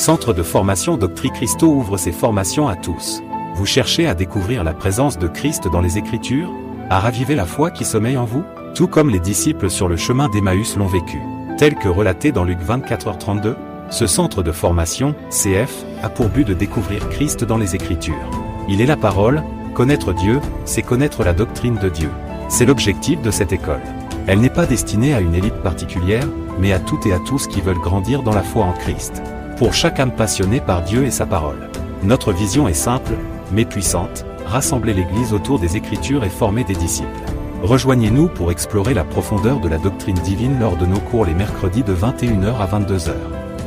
Centre de formation Doctrine Christo ouvre ses formations à tous. Vous cherchez à découvrir la présence de Christ dans les Écritures? À raviver la foi qui sommeille en vous? Tout comme les disciples sur le chemin d'Emmaüs l'ont vécu. Tel que relaté dans Luc 24h32, ce centre de formation, CF, a pour but de découvrir Christ dans les Écritures. Il est la parole, connaître Dieu, c'est connaître la doctrine de Dieu. C'est l'objectif de cette école. Elle n'est pas destinée à une élite particulière, mais à toutes et à tous qui veulent grandir dans la foi en Christ. Pour chaque âme passionnée par Dieu et sa parole. Notre vision est simple, mais puissante, rassembler l'Église autour des Écritures et former des disciples. Rejoignez-nous pour explorer la profondeur de la doctrine divine lors de nos cours les mercredis de 21h à 22h.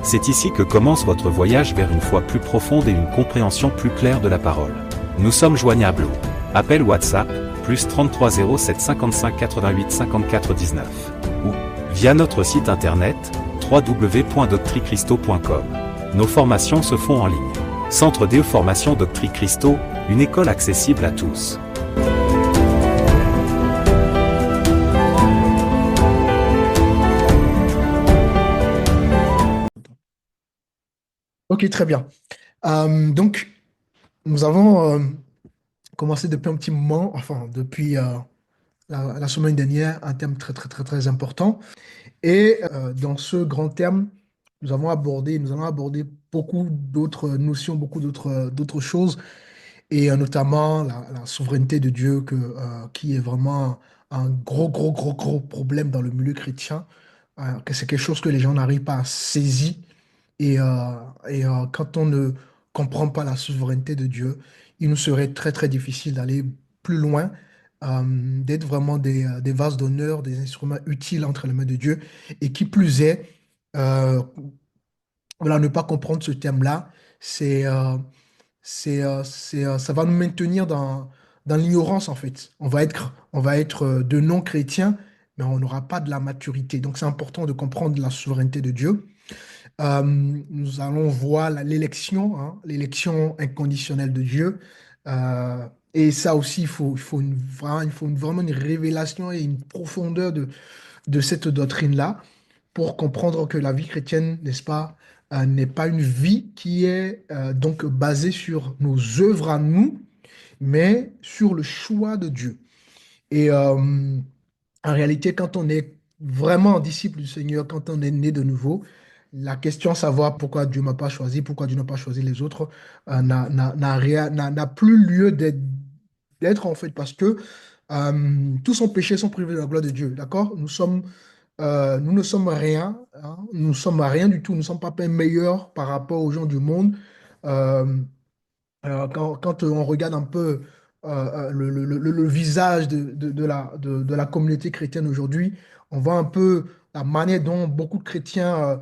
C'est ici que commence votre voyage vers une foi plus profonde et une compréhension plus claire de la parole. Nous sommes joignables au appel WhatsApp, plus 33 07 55 88 54 19, ou via notre site internet, www.doctricristo.com. Nos formations se font en ligne. Centre de formation Doctrine Christo, une école accessible à tous. Ok, très bien. Donc, nous avons commencé depuis un petit moment, enfin, depuis la semaine dernière, un thème très, très, très, très important. Et dans ce grand thème, nous allons aborder beaucoup d'autres notions, beaucoup d'autres choses, et notamment la souveraineté de Dieu, qui est vraiment un gros, gros, gros, gros problème dans le milieu chrétien, que c'est quelque chose que les gens n'arrivent pas à saisir. Et quand on ne comprend pas la souveraineté de Dieu, il nous serait très, très difficile d'aller plus loin, d'être vraiment des vases d'honneur, des instruments utiles entre les mains de Dieu. Et qui plus est, euh, voilà, ne pas comprendre ce thème-là, c'est, ça va nous maintenir dans l'ignorance, en fait. On va être de non-chrétiens, mais on n'aura pas de la maturité. Donc, c'est important de comprendre la souveraineté de Dieu. Nous allons voir l'élection, hein, l'élection inconditionnelle de Dieu. Et ça aussi, il faut vraiment une révélation et une profondeur de cette doctrine-là pour comprendre que la vie chrétienne, n'est-ce pas, n'est pas une vie qui est donc basée sur nos œuvres à nous, mais sur le choix de Dieu. Et en réalité, quand on est vraiment disciple du Seigneur, quand on est né de nouveau, la question à savoir pourquoi Dieu m'a pas choisi, pourquoi Dieu n'a pas choisi les autres, n'a plus lieu d'être en fait, parce que tous sont péchés, sont privés de la gloire de Dieu. D'accord? Nous ne sommes rien, hein, nous ne sommes rien du tout, nous ne sommes pas meilleurs par rapport aux gens du monde. Euh, quand on regarde un peu le visage de la communauté chrétienne aujourd'hui, on voit un peu la manière dont beaucoup de chrétiens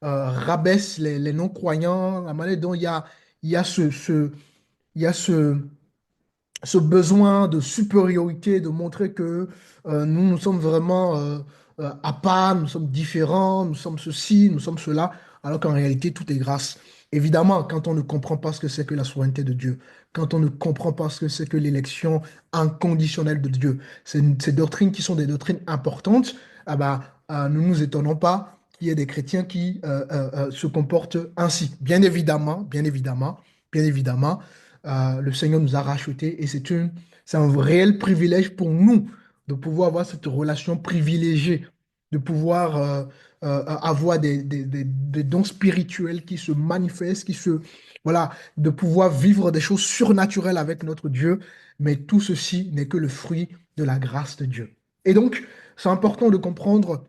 rabaissent les non-croyants, la manière dont il y a il y a ce besoin de supériorité, de montrer que nous sommes vraiment à part, nous sommes différents, nous sommes ceci, nous sommes cela, alors qu'en réalité, tout est grâce. Évidemment, quand on ne comprend pas ce que c'est que la souveraineté de Dieu, quand on ne comprend pas ce que c'est que l'élection inconditionnelle de Dieu, ces doctrines qui sont des doctrines importantes, ah bah, ne nous étonnons pas qu'il y ait des chrétiens qui se comportent ainsi. Bien évidemment, bien évidemment, bien évidemment, le Seigneur nous a rachetés et c'est un réel privilège pour nous de pouvoir avoir cette relation privilégiée, de pouvoir avoir des dons spirituels qui se manifestent, voilà, de pouvoir vivre des choses surnaturelles avec notre Dieu, mais tout ceci n'est que le fruit de la grâce de Dieu. Et donc, c'est important de comprendre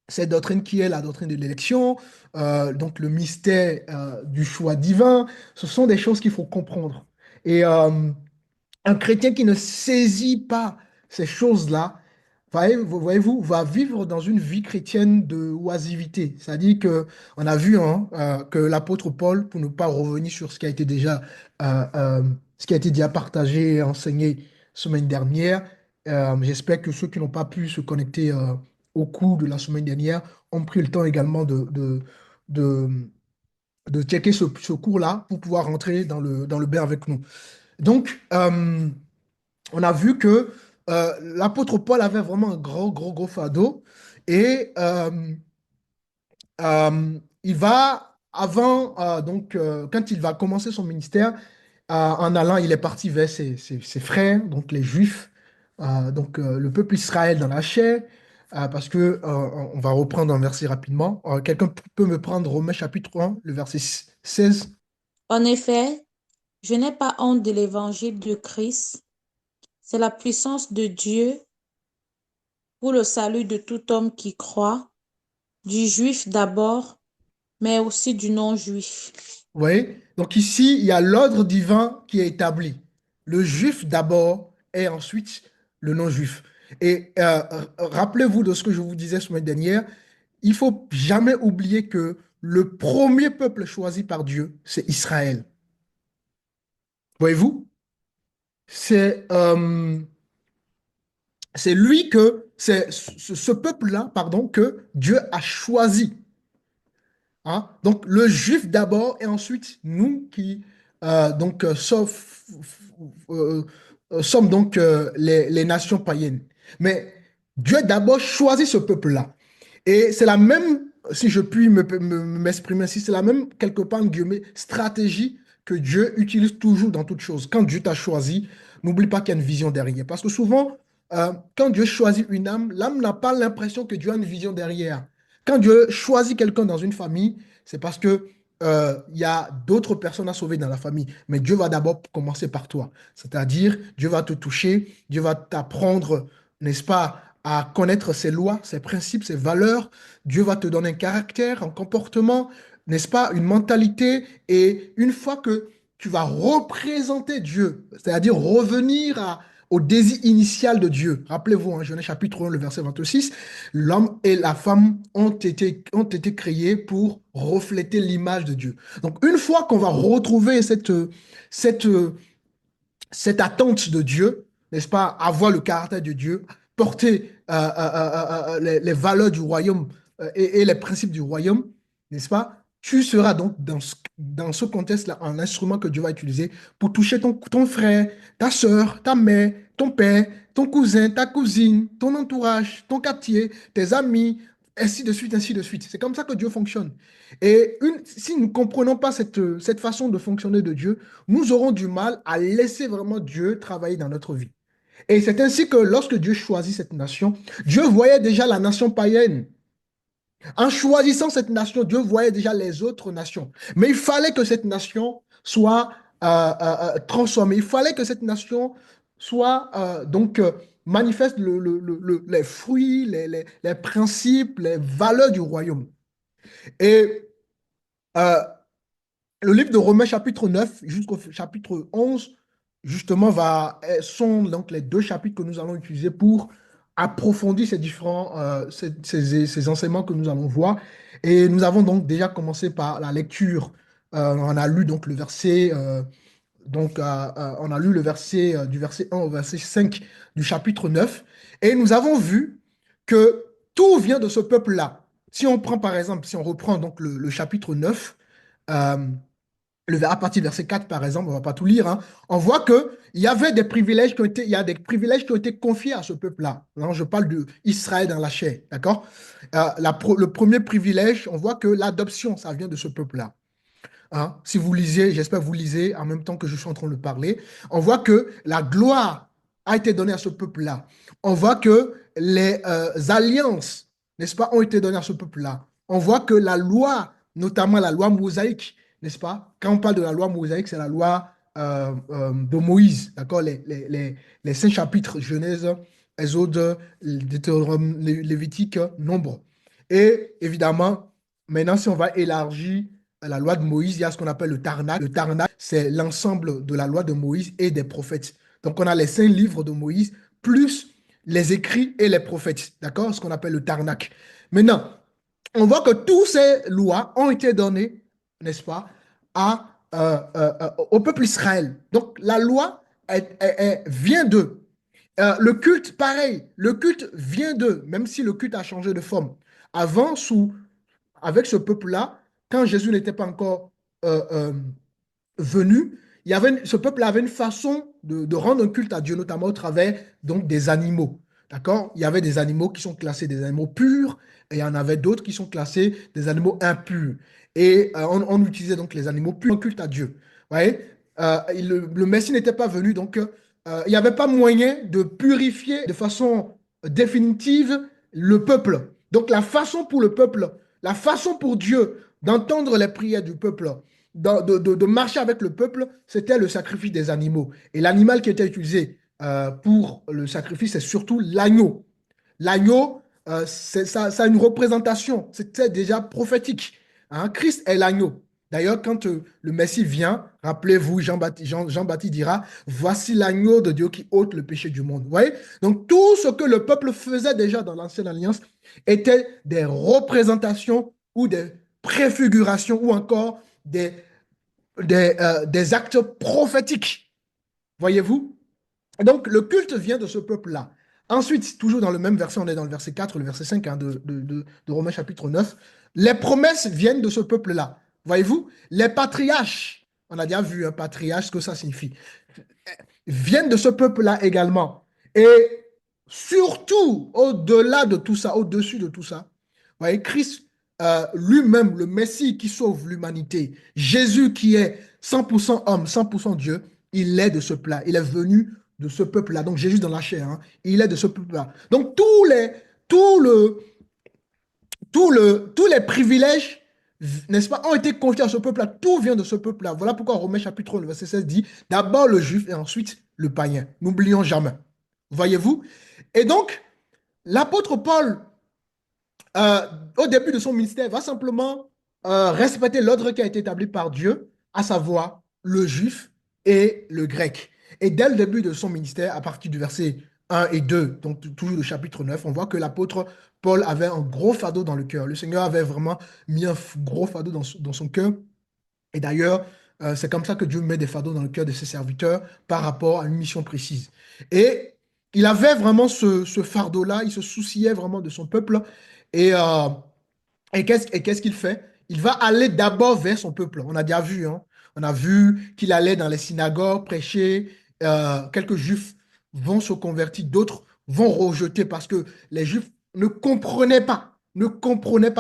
cette doctrine qui est la doctrine de l'élection, donc le mystère du choix divin, ce sont des choses qu'il faut comprendre. Et un chrétien qui ne saisit pas ces choses-là, voyez-vous, va vivre dans une vie chrétienne de oisivité. C'est-à-dire que on a vu hein, que l'apôtre Paul, pour ne pas revenir sur euh, euh, ce qui a été déjà partagé et enseigné semaine dernière, j'espère que ceux qui n'ont pas pu se connecter au cours de la semaine dernière ont pris le temps également de, de checker ce cours-là pour pouvoir rentrer dans le bain avec nous. Donc, on a vu que l'apôtre Paul avait vraiment un gros, gros, gros fardeau et il va avant, quand il va commencer son ministère, en allant, il est parti vers ses frères, donc les Juifs, le peuple Israël dans la chair, parce que on va reprendre un verset rapidement. Quelqu'un peut me prendre Romains chapitre 1, le verset 16. En effet, je n'ai pas honte de l'évangile de Christ. C'est la puissance de Dieu pour le salut de tout homme qui croit, du juif d'abord, mais aussi du non-juif. Vous voyez? Donc ici, il y a l'ordre divin qui est établi. Le juif d'abord et ensuite le non-juif. Et rappelez-vous de ce que je vous disais la semaine dernière, il faut jamais oublier que le premier peuple choisi par Dieu, c'est Israël. Voyez-vous? C'est c'est lui que, c'est ce peuple-là, pardon, que Dieu a choisi. Hein. Donc, le juif d'abord, et ensuite nous qui euh, sommes donc les nations païennes. Mais Dieu d'abord choisit ce peuple-là. Et c'est la même, si je puis m'exprimer ainsi, c'est la même, quelque part, en guillemets, stratégie que Dieu utilise toujours dans toutes choses. Quand Dieu t'a choisi, n'oublie pas qu'il y a une vision derrière. Parce que souvent, quand Dieu choisit une âme, l'âme n'a pas l'impression que Dieu a une vision derrière. Quand Dieu choisit quelqu'un dans une famille, c'est parce que il y a d'autres personnes à sauver dans la famille. Mais Dieu va d'abord commencer par toi. C'est-à-dire, Dieu va te toucher, Dieu va t'apprendre, n'est-ce pas, à connaître ses lois, ses principes, ses valeurs. Dieu va te donner un caractère, un comportement, n'est-ce pas, une mentalité. Et une fois que tu vas représenter Dieu, c'est-à-dire revenir au désir initial de Dieu. Rappelez-vous, en Genèse chapitre 1, le verset 26, l'homme et la femme ont été créés pour refléter l'image de Dieu. Donc, une fois qu'on va retrouver cette, cette attente de Dieu, n'est-ce pas, avoir le caractère de Dieu, porter les valeurs du royaume et les principes du royaume, n'est-ce pas, tu seras donc dans ce contexte-là un instrument que Dieu va utiliser pour toucher ton frère, ta soeur, ta mère, ton père, ton cousin, ta cousine, ton entourage, ton quartier, tes amis, ainsi de suite, ainsi de suite. C'est comme ça que Dieu fonctionne. Et si nous ne comprenons pas cette façon de fonctionner de Dieu, nous aurons du mal à laisser vraiment Dieu travailler dans notre vie. Et c'est ainsi que lorsque Dieu choisit cette nation, Dieu voyait déjà la nation païenne. En choisissant cette nation, Dieu voyait déjà les autres nations. Mais il fallait que cette nation soit transformée. Il fallait que cette nation soit manifeste les fruits, les principes, les valeurs du royaume. Et euh, le livre de Romains chapitre 9 jusqu'au chapitre 11, justement, sont donc les deux chapitres que nous allons utiliser pour approfondir ces différents ces enseignements que nous allons voir. Et nous avons donc déjà commencé par la lecture. On a lu donc le verset, on a lu le verset du verset 1 au verset 5 du chapitre 9. Et nous avons vu que tout vient de ce peuple-là. Si on prend par exemple, si on reprend donc le chapitre 9, euh, à partir du verset 4, par exemple, on ne va pas tout lire, hein, on voit qu'il y avait des privilèges il y a des privilèges qui ont été confiés à ce peuple-là. Là, je parle d'Israël dans la chair, d'accord? Le premier privilège, on voit que l'adoption, ça vient de ce peuple-là. Hein. Si vous lisez, j'espère que vous lisez en même temps que je suis en train de parler, on voit que la gloire a été donnée à ce peuple-là. On voit que les alliances, n'est-ce pas, ont été données à ce peuple-là. On voit que la loi, notamment la loi mosaïque, n'est-ce pas, quand on parle de la loi mosaïque, c'est la loi de Moïse, d'accord, les 5 chapitres, Genèse, Exode, Deutéronome, Lévitique, Nombre. Et évidemment, maintenant, si on va élargir la loi de Moïse, il y a ce qu'on appelle le Tarnak. Le Tarnak, c'est l'ensemble de la loi de Moïse et des prophètes. Donc, on a les 5 livres de Moïse, plus les écrits et les prophètes. D'accord? Ce qu'on appelle le Tarnak. Maintenant, on voit que toutes ces lois ont été données, n'est-ce pas, au peuple Israël. Donc, la loi vient d'eux. Le culte, pareil, le culte vient d'eux, même si le culte a changé de forme. Avant, avec ce peuple-là, quand Jésus n'était pas encore euh, euh, venu, ce peuple avait une façon de rendre un culte à Dieu, notamment au travers donc, des animaux. D'accord? Il y avait des animaux qui sont classés des animaux purs et il y en avait d'autres qui sont classés des animaux impurs. Et on utilisait donc les animaux purs en culte à Dieu. Vous voyez? Le Messie n'était pas venu, donc il n'y avait pas moyen de purifier de façon définitive le peuple. Donc la façon pour le peuple, la façon pour Dieu d'entendre les prières du peuple, de marcher avec le peuple, c'était le sacrifice des animaux. Et l'animal qui était utilisé pour le sacrifice, c'est surtout l'agneau. L'agneau, ça a une représentation, c'était déjà prophétique. Hein. Christ est l'agneau. D'ailleurs, quand le Messie vient, rappelez-vous, Jean-Baptiste dira, voici l'agneau de Dieu qui ôte le péché du monde. Vous voyez? Donc, tout ce que le peuple faisait déjà dans l'Ancienne Alliance était des représentations ou des préfigurations ou encore des actes prophétiques. Voyez-vous? Donc, le culte vient de ce peuple-là. Ensuite, toujours dans le même verset, on est dans le verset 4, le verset 5 hein, de Romains chapitre 9. Les promesses viennent de ce peuple-là. Voyez-vous? Les patriarches, on a déjà vu un patriarche, ce que ça signifie, viennent de ce peuple-là également. Et surtout, au-delà de tout ça, au-dessus de tout ça, vous voyez, Christ lui-même, le Messie qui sauve l'humanité, Jésus qui est 100% homme, 100% Dieu, il est de ce peuple-là. Il est venu de ce peuple-là. Donc Jésus dans la chair, hein, il est de ce peuple-là. Donc tout le, tous les privilèges, n'est-ce pas, ont été confiés à ce peuple-là. Tout vient de ce peuple-là. Voilà pourquoi Romains chapitre 3, le verset 16 dit, d'abord le juif et ensuite le païen. N'oublions jamais. Voyez-vous? Et donc, l'apôtre Paul, euh, au début de son ministère, va simplement respecter l'ordre qui a été établi par Dieu, à savoir le juif et le grec. Et dès le début de son ministère, à partir du verset 1 et 2, donc toujours le chapitre 9, on voit que l'apôtre Paul avait un gros fardeau dans le cœur. Le Seigneur avait vraiment mis un gros fardeau dans son cœur. Et d'ailleurs, c'est comme ça que Dieu met des fardeaux dans le cœur de ses serviteurs par rapport à une mission précise. Et il avait vraiment ce fardeau-là, il se souciait vraiment de son peuple. Et, euh, qu'est-ce qu'il fait? Il va aller d'abord vers son peuple. On a déjà vu, hein. On a vu qu'il allait dans les synagogues prêcher. Quelques juifs vont se convertir, d'autres vont rejeter parce que les juifs ne comprenaient pas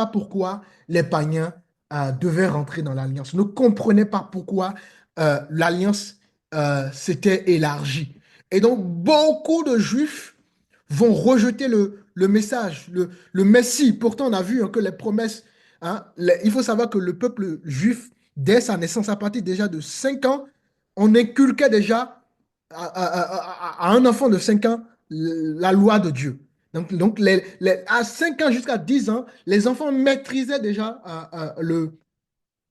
pourquoi les païens devaient rentrer dans l'alliance, ne comprenaient pas pourquoi l'alliance s'était élargie. Et donc, beaucoup de juifs vont rejeter le message, le Messie. Pourtant, on a vu hein, que les promesses, hein, il faut savoir que le peuple juif, dès sa naissance, à partir déjà de 5 ans, on inculquait déjà à un enfant de 5 ans la loi de Dieu. Donc à 5 ans jusqu'à 10 ans, les enfants maîtrisaient déjà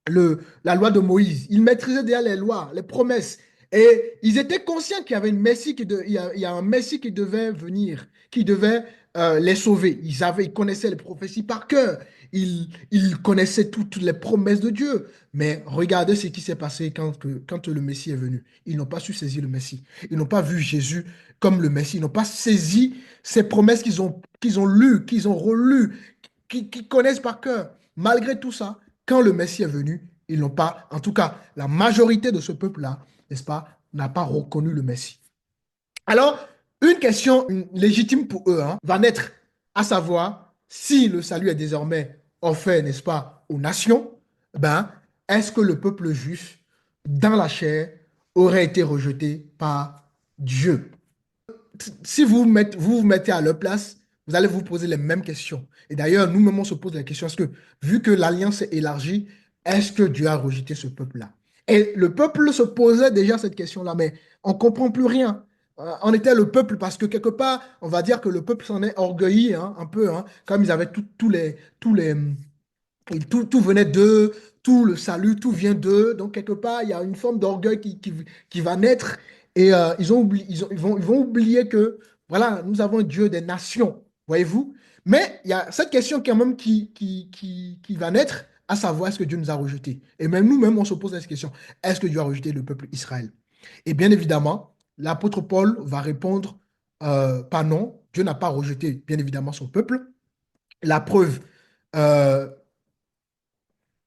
la loi de Moïse. Ils maîtrisaient déjà les lois, les promesses. Et ils étaient conscients qu'il y avait il y a un Messie qui devait venir, qui devait les sauver. Ils connaissaient les prophéties par cœur. Ils connaissaient toutes les promesses de Dieu. Mais regardez ce qui s'est passé quand le Messie est venu. Ils n'ont pas su saisir le Messie. Ils n'ont pas vu Jésus comme le Messie. Ils n'ont pas saisi ces promesses qu'ils ont lues, qu'ils ont relues, qu'ils connaissent par cœur. Malgré tout ça, quand le Messie est venu, ils n'ont pas, en tout cas, la majorité de ce peuple-là, n'est-ce pas, n'a pas reconnu le Messie. Alors, une question légitime pour eux hein, va naître, à savoir, si le salut est désormais offert, n'est-ce pas, aux nations, ben, est-ce que le peuple juif, dans la chair, aurait été rejeté par Dieu? Si vous vous mettez à leur place, vous allez vous poser les mêmes questions. Et d'ailleurs, nous-mêmes, on se pose la question, est-ce que, vu que l'alliance est élargie, est-ce que Dieu a rejeté ce peuple-là? Et le peuple se posait déjà cette question-là, mais on ne comprend plus rien. On était le peuple parce que quelque part, on va dire que le peuple s'en est orgueilli hein, un peu, hein, comme ils avaient tout venait d'eux, tout le salut, tout vient d'eux. Donc, quelque part, il y a une forme d'orgueil qui va naître. Et ils vont oublier que, voilà, nous avons un Dieu des nations, voyez-vous. Mais il y a cette question quand même qui va naître, à savoir, est-ce que Dieu nous a rejetés? Et même nous-mêmes, on se pose cette question, est-ce que Dieu a rejeté le peuple Israël? Et bien évidemment, l'apôtre Paul va répondre, pas non, Dieu n'a pas rejeté, bien évidemment, son peuple. La preuve, euh,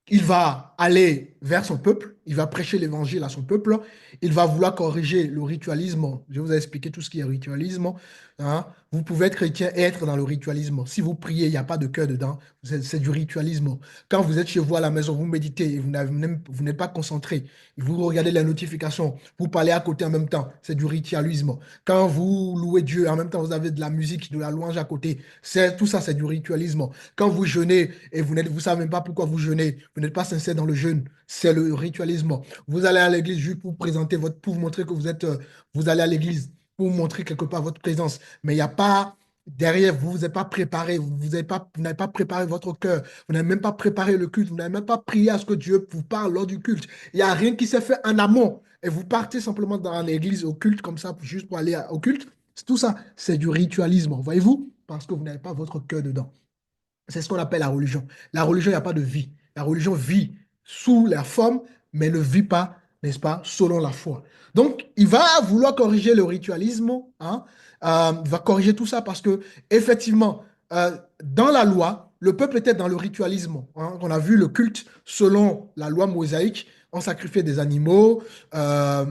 il va aller vers son peuple, il va prêcher l'évangile à son peuple, il va vouloir corriger le ritualisme. Je vous ai expliqué tout ce qui est ritualisme. Hein. Vous pouvez être chrétien et être dans le ritualisme. Si vous priez, il n'y a pas de cœur dedans, c'est du ritualisme. Quand vous êtes chez vous à la maison, vous méditez et vous n'êtes pas concentré, vous regardez les notifications, vous parlez à côté en même temps, c'est du ritualisme. Quand vous louez Dieu, en même temps, vous avez de la musique, de la louange à côté, tout ça, c'est du ritualisme. Quand vous jeûnez et vous savez même pas pourquoi vous jeûnez, vous n'êtes pas sincère dans le jeûne, c'est le ritualisme. Vous allez à l'église juste pour présenter pour vous montrer que vous allez à l'église pour montrer quelque part votre présence. Mais il n'y a pas, derrière, vous n'êtes pas préparé, vous n'avez pas préparé votre cœur, vous n'avez même pas préparé le culte, vous n'avez même pas prié à ce que Dieu vous parle lors du culte. Il n'y a rien qui s'est fait en amont. Et vous partez simplement dans l'église au culte comme ça, juste pour aller au culte. Tout ça, c'est du ritualisme, voyez-vous, parce que vous n'avez pas votre cœur dedans. C'est ce qu'on appelle la religion. La religion, il n'y a pas de vie. La religion vit sous la forme, mais ne vit pas, n'est-ce pas, selon la foi. Donc, il va vouloir corriger le ritualisme, hein, il va corriger tout ça parce que, effectivement, dans la loi, le peuple était dans le ritualisme. Hein. On a vu le culte selon la loi mosaïque. On sacrifiait des animaux, euh,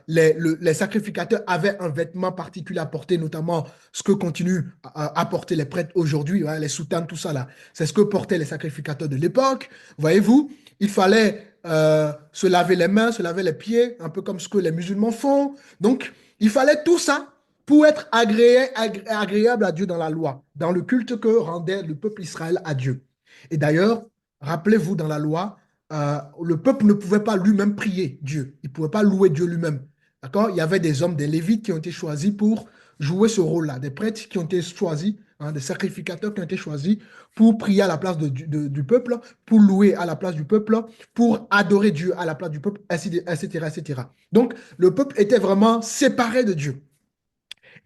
les sacrificateurs avaient un vêtement particulier à porter, notamment ce que continuent à porter les prêtres aujourd'hui, hein, les soutanes, tout ça là. C'est ce que portaient les sacrificateurs de l'époque. Voyez-vous, il fallait se laver les mains, se laver les pieds, un peu comme ce que les musulmans font. Donc, il fallait tout ça pour être agréable à Dieu dans la loi, dans le culte que rendait le peuple Israël à Dieu. Et d'ailleurs, rappelez-vous dans la loi, le peuple ne pouvait pas lui-même prier Dieu. Il ne pouvait pas louer Dieu lui-même. D'accord? Il y avait des hommes, des Lévites qui ont été choisis pour jouer ce rôle-là, des prêtres qui ont été choisis, hein, des sacrificateurs qui ont été choisis pour prier à la place du peuple, pour louer à la place du peuple, pour adorer Dieu à la place du peuple, etc., etc. Donc, le peuple était vraiment séparé de Dieu.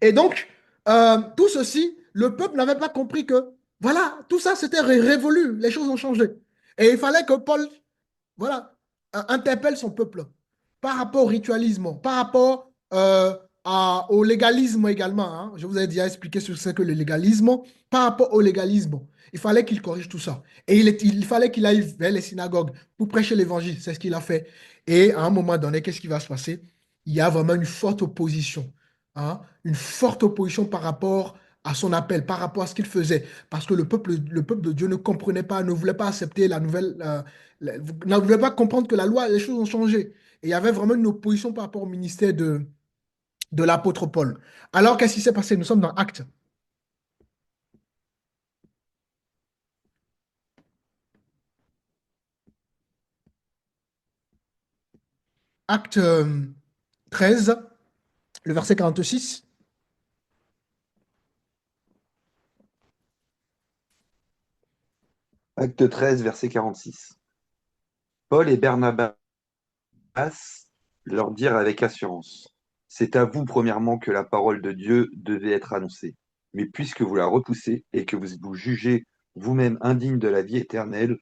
Et donc, tout ceci, le peuple n'avait pas compris que, voilà, tout ça, c'était révolu, les choses ont changé. Et il fallait que Paul voilà, interpelle son peuple par rapport au ritualisme, par rapport au légalisme également. Hein. Je vous ai déjà expliqué ce que c'est que le légalisme. Par rapport au légalisme, il fallait qu'il corrige tout ça. Et il fallait qu'il aille vers les synagogues pour prêcher l'évangile. C'est ce qu'il a fait. Et à un moment donné, qu'est-ce qui va se passer? Il y a vraiment une forte opposition. Hein, une forte opposition par rapport à son appel, par rapport à ce qu'il faisait. Parce que le peuple de Dieu ne comprenait pas, ne voulait pas accepter la nouvelle, ne voulait pas comprendre que la loi, les choses ont changé. Et il y avait vraiment une opposition par rapport au ministère de l'apôtre Paul. Alors, qu'est-ce qui s'est passé? Nous sommes dans Actes. Acte 13, le verset 46. Acte 13, verset 46. Paul et Barnabas leur dirent avec assurance, c'est à vous premièrement que la parole de Dieu devait être annoncée. Mais puisque vous la repoussez et que vous vous jugez vous-même indigne de la vie éternelle,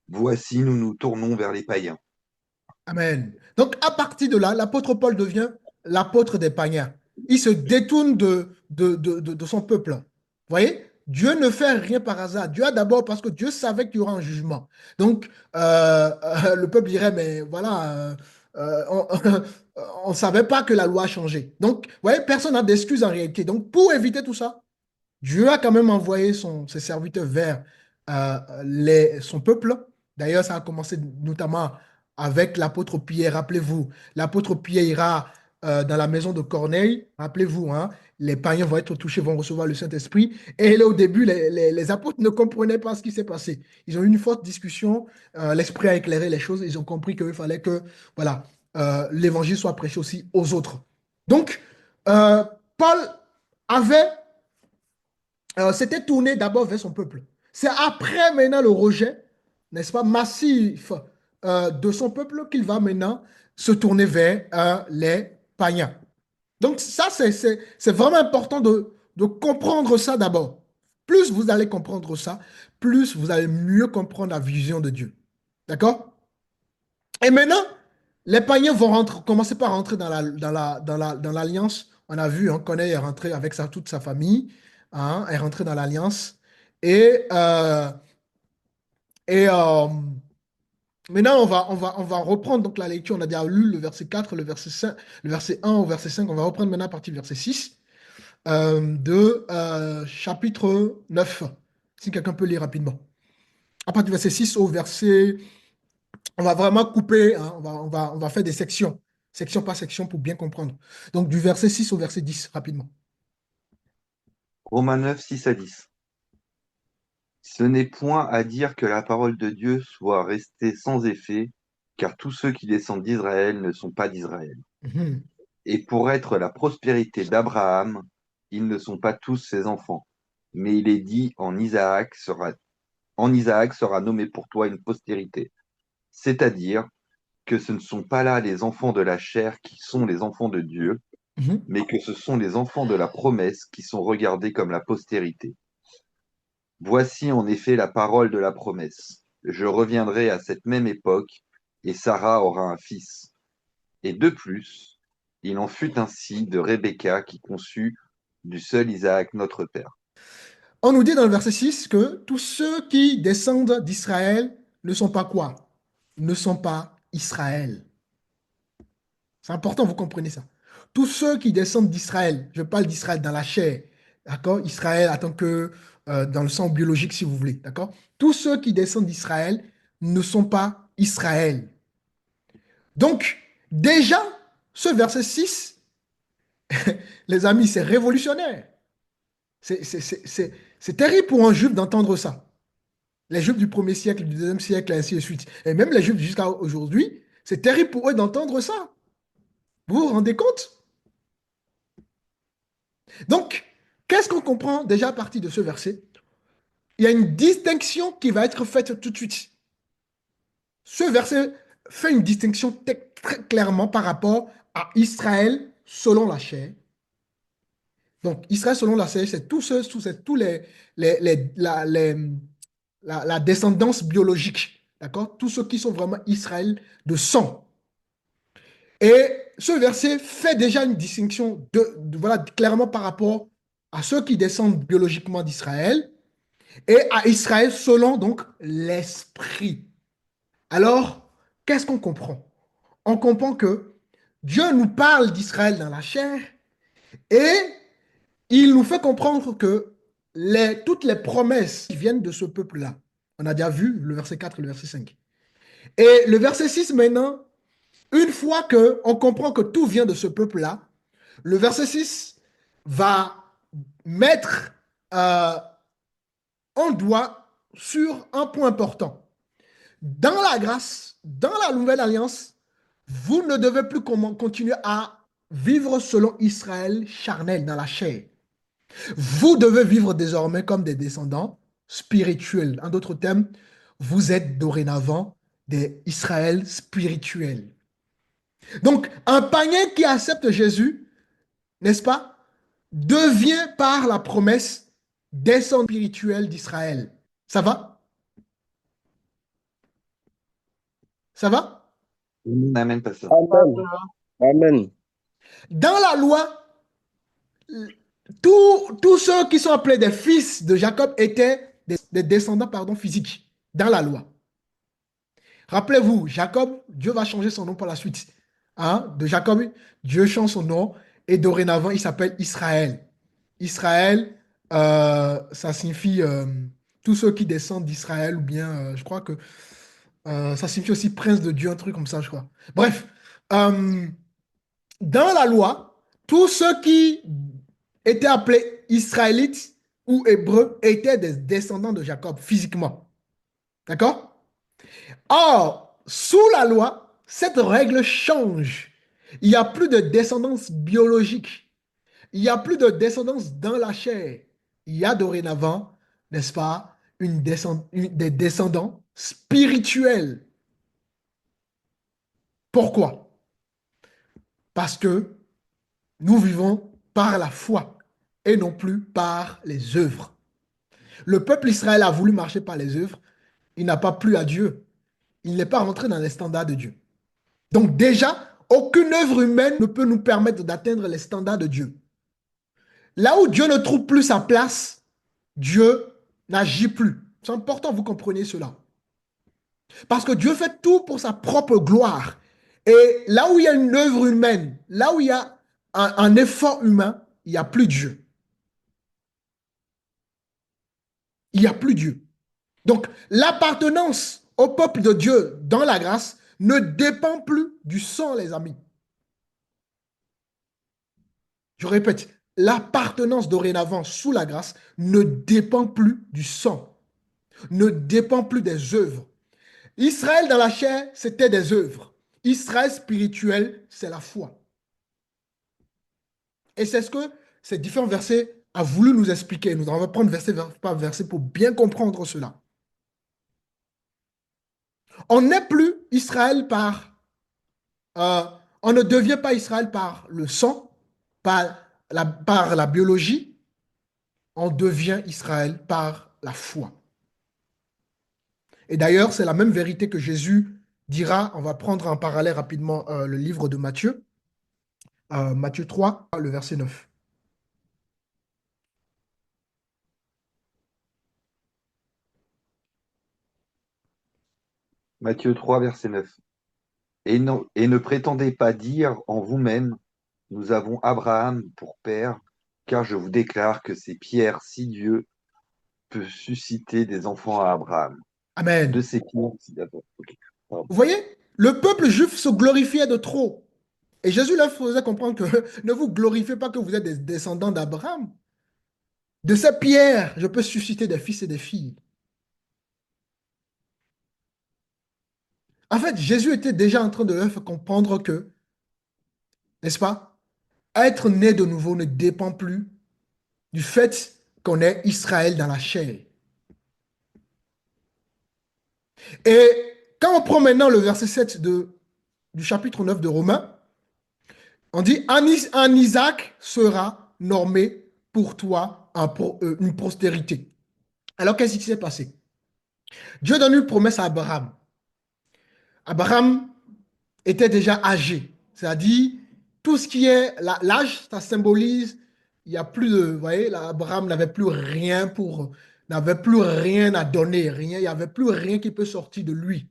voici nous nous tournons vers les païens. Amen. Donc, à partir de là, l'apôtre Paul devient l'apôtre des païens. Il se détourne de son peuple. Vous voyez? Dieu ne fait rien par hasard. Dieu a d'abord, parce que Dieu savait qu'il y aura un jugement. Donc, le peuple dirait, mais voilà, on ne savait pas que la loi a changé. Donc, vous voyez, personne n'a d'excuse en réalité. Donc, pour éviter tout ça, Dieu a quand même envoyé ses serviteurs vers son peuple. D'ailleurs, ça a commencé notamment avec l'apôtre Pierre. Rappelez-vous, l'apôtre Pierre ira dans la maison de Corneille. Rappelez-vous, hein, les païens vont être touchés, vont recevoir le Saint-Esprit. Et là, au début, les apôtres ne comprenaient pas ce qui s'est passé. Ils ont eu une forte discussion. L'Esprit a éclairé les choses. Ils ont compris qu'il fallait que voilà, l'évangile soit prêché aussi aux autres. Donc, Paul avait s'était tourné d'abord vers son peuple. C'est après maintenant le rejet, n'est-ce pas, massif de son peuple qu'il va maintenant se tourner vers les païens. Donc ça, c'est vraiment important de comprendre ça d'abord. Plus vous allez comprendre ça, plus vous allez mieux comprendre la vision de Dieu. D'accord? Et maintenant, les païens vont commencer par rentrer dans l'alliance. On a vu, hein, Corneille est rentré avec toute sa famille, hein, est rentré dans l'alliance. Et, et Maintenant, on va reprendre donc la lecture. On a déjà lu le verset 4, le verset 5, le verset 1 au verset 5. On va reprendre maintenant à partir du verset 6 de chapitre 9. Si quelqu'un peut lire rapidement. À partir du verset 6 au verset. On va vraiment couper, hein, on va faire des sections, section par section pour bien comprendre. Donc, du verset 6 au verset 10, rapidement. Romains 9, 6 à 10. Ce n'est point à dire que la parole de Dieu soit restée sans effet, car tous ceux qui descendent d'Israël ne sont pas d'Israël. Mhm. Et pour être la prospérité d'Abraham, ils ne sont pas tous ses enfants. Mais il est dit, en Isaac sera nommé pour toi une postérité. C'est-à-dire que ce ne sont pas là les enfants de la chair qui sont les enfants de Dieu, Mhm. mais que ce sont les enfants de la promesse qui sont regardés comme la postérité. Voici en effet la parole de la promesse. Je reviendrai à cette même époque, et Sarah aura un fils. Et de plus, il en fut ainsi de Rebecca qui conçut du seul Isaac notre père. On nous dit dans le verset 6 que tous ceux qui descendent d'Israël ne sont pas quoi? Ne sont pas Israël. C'est important, vous comprenez ça. Tous ceux qui descendent d'Israël, je parle d'Israël dans la chair, d'accord? Israël en tant que dans le sens biologique, si vous voulez, d'accord? Tous ceux qui descendent d'Israël ne sont pas Israël. Donc, déjà, ce verset 6, les amis, c'est révolutionnaire. C'est terrible pour un juif d'entendre ça. Les juifs du premier siècle, du deuxième siècle, et ainsi de suite. Et même les juifs jusqu'à aujourd'hui, c'est terrible pour eux d'entendre ça. Vous vous rendez compte? Donc, qu'est-ce qu'on comprend déjà à partir de ce verset? Il y a une distinction qui va être faite tout de suite. Ce verset fait une distinction très clairement par rapport à Israël selon la chair. Donc, Israël selon la chair, c'est c'est tous la descendance biologique. D'accord? Tous ceux qui sont vraiment Israël de sang. Et ce verset fait déjà une distinction voilà, clairement par rapport à ceux qui descendent biologiquement d'Israël et à Israël selon donc l'esprit. Alors, qu'est-ce qu'on comprend? On comprend que Dieu nous parle d'Israël dans la chair et il nous fait comprendre que toutes les promesses qui viennent de ce peuple-là, on a déjà vu le verset 4 et le verset 5. Et le verset 6 maintenant, une fois qu'on comprend que tout vient de ce peuple-là, le verset 6 va mettre euh, un doigt sur un point important. Dans la grâce, dans la nouvelle alliance, vous ne devez plus continuer à vivre selon Israël charnel dans la chair. Vous devez vivre désormais comme des descendants spirituels. En d'autres termes, vous êtes dorénavant des Israël spirituels. Donc, un païen qui accepte Jésus, n'est-ce pas, devient par la promesse descendant spirituel d'Israël. Ça va? Ça va? N'amène pas ça. Amen. Amen. Dans la loi, tous ceux qui sont appelés des fils de Jacob étaient des descendants pardon, physiques dans la loi. Rappelez-vous, Jacob, Dieu va changer son nom par la suite. Hein? De Jacob, Dieu change son nom et dorénavant, il s'appelle Israël. Israël, ça signifie tous ceux qui descendent d'Israël ou bien, je crois que ça signifie aussi prince de Dieu, un truc comme ça, je crois. Bref, euh, dans la loi, tous ceux qui étaient appelés Israélites ou Hébreux étaient des descendants de Jacob physiquement. D'accord? Or, sous la loi, cette règle change. Il n'y a plus de descendance biologique. Il n'y a plus de descendance dans la chair. Il y a dorénavant, n'est-ce pas, des descendants spirituels. Pourquoi? Parce que nous vivons par la foi et non plus par les œuvres. Le peuple Israël a voulu marcher par les œuvres. Il n'a pas plu à Dieu. Il n'est pas rentré dans les standards de Dieu. Donc déjà, aucune œuvre humaine ne peut nous permettre d'atteindre les standards de Dieu. Là où Dieu ne trouve plus sa place, Dieu n'agit plus. C'est important que vous compreniez cela. Parce que Dieu fait tout pour sa propre gloire. Et là où il y a une œuvre humaine, là où il y a un effort humain, il n'y a plus Dieu. Il n'y a plus Dieu. Donc, l'appartenance au peuple de Dieu dans la grâce ne dépend plus du sang, les amis. Je répète, l'appartenance dorénavant sous la grâce ne dépend plus du sang, ne dépend plus des œuvres. Israël dans la chair, c'était des œuvres. Israël spirituel, c'est la foi. Et c'est ce que ces différents versets a voulu nous expliquer. Nous allons prendre verset par verset pour bien comprendre cela. On n'est plus Israël euh, on ne devient pas Israël par le sang, par la biologie, on devient Israël par la foi. Et d'ailleurs, c'est la même vérité que Jésus dira. On va prendre en parallèle rapidement le livre de Matthieu, Matthieu 3, le verset 9. Matthieu 3, verset 9. Et ne prétendez pas dire en vous-même, nous avons Abraham pour père, car je vous déclare que c'est Pierre, si Dieu peut susciter des enfants à Abraham. De Amen. ces pierres, ok. Pardon. Vous voyez, le peuple juif se glorifiait de trop. Et Jésus leur faisait comprendre que ne vous glorifiez pas que vous êtes des descendants d'Abraham. De ces pierres, je peux susciter des fils et des filles. En fait, Jésus était déjà en train de leur faire comprendre que, n'est-ce pas, être né de nouveau ne dépend plus du fait qu'on est Israël dans la chair. Et quand on prend maintenant le verset 7 du chapitre 9 de Romains, on dit, en Isaac sera normé pour toi une postérité. Alors, qu'est-ce qui s'est passé? Dieu donne une promesse à Abraham. Abraham était déjà âgé, c'est-à-dire tout ce qui est l'âge, ça symbolise, il n'y a plus de, vous voyez, là, Abraham n'avait plus rien à donner, rien, il n'y avait plus rien qui peut sortir de lui.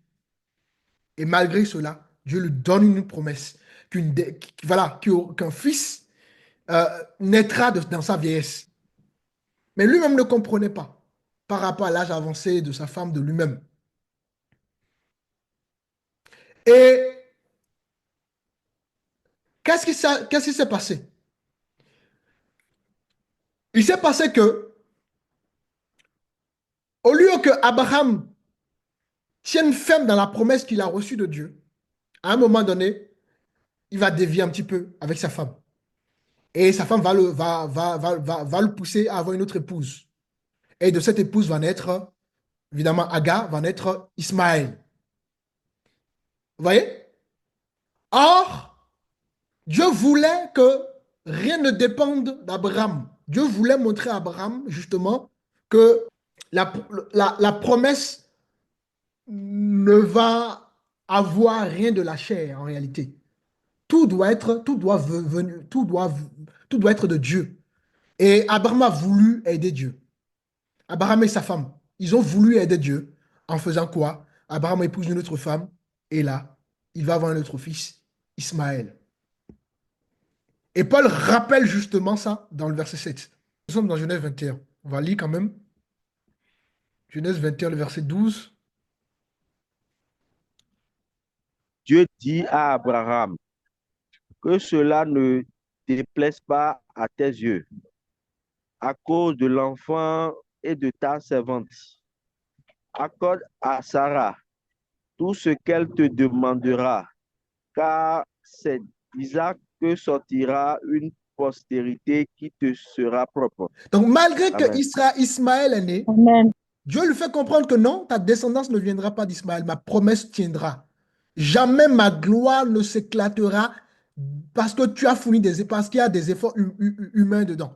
Et malgré cela, Dieu lui donne une promesse voilà, qu'un fils euh, naîtra dans sa vieillesse. Mais lui-même ne comprenait pas par rapport à l'âge avancé de sa femme, de lui-même. Et qu'est-ce qui s'est passé? Il s'est passé que, au lieu que Abraham tienne ferme dans la promesse qu'il a reçue de Dieu, à un moment donné, il va dévier un petit peu avec sa femme. Et sa femme va le pousser à avoir une autre épouse. Et de cette épouse va naître, évidemment, Agar, va naître Ismaël. Vous voyez? Or, Dieu voulait que rien ne dépende d'Abraham. Dieu voulait montrer à Abraham, justement, que la promesse ne va avoir rien de la chair, en réalité. Tout doit être de Dieu. Et Abraham a voulu aider Dieu. Abraham et sa femme, ils ont voulu aider Dieu en faisant quoi? Abraham épouse une autre femme et là, il va avoir un autre fils, Ismaël. Et Paul rappelle justement ça dans le verset 7. Nous sommes dans Genèse 21. On va lire quand même. Genèse 21, le verset 12. Dieu dit à Abraham que cela ne déplaise pas à tes yeux à cause de l'enfant et de ta servante. Accorde à Sarah tout ce qu'elle te demandera, car c'est d'Isaac que sortira une postérité qui te sera propre. Donc, malgré que Amen. Ismaël est né, Amen. Dieu lui fait comprendre que non, ta descendance ne viendra pas d'Ismaël, ma promesse tiendra. Jamais ma gloire ne s'éclatera parce que tu as fourni parce qu'il y a des efforts humains dedans.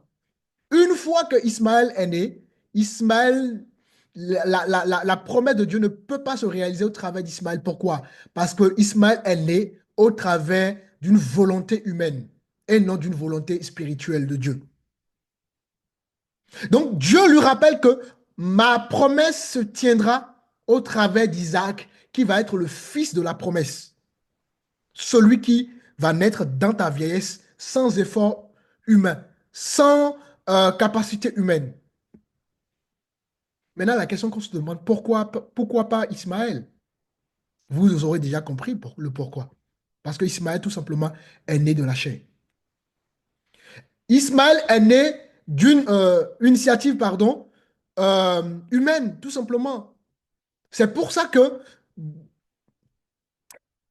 Une fois que Ismaël est né, Ismaël, la promesse de Dieu ne peut pas se réaliser au travers d'Ismaël. Pourquoi? Parce que Ismaël est né au travers d'une volonté humaine et non d'une volonté spirituelle de Dieu. Donc Dieu lui rappelle que ma promesse se tiendra au travers d'Isaac qui va être le fils de la promesse. Celui qui va naître dans ta vieillesse sans effort humain, sans capacité humaine. Maintenant, la question qu'on se demande, pourquoi pas Ismaël? Vous aurez déjà compris le pourquoi. Parce que Ismaël, tout simplement, est né de la chair. Ismaël est né d'une initiative, pardon, humaine, tout simplement. C'est pour ça que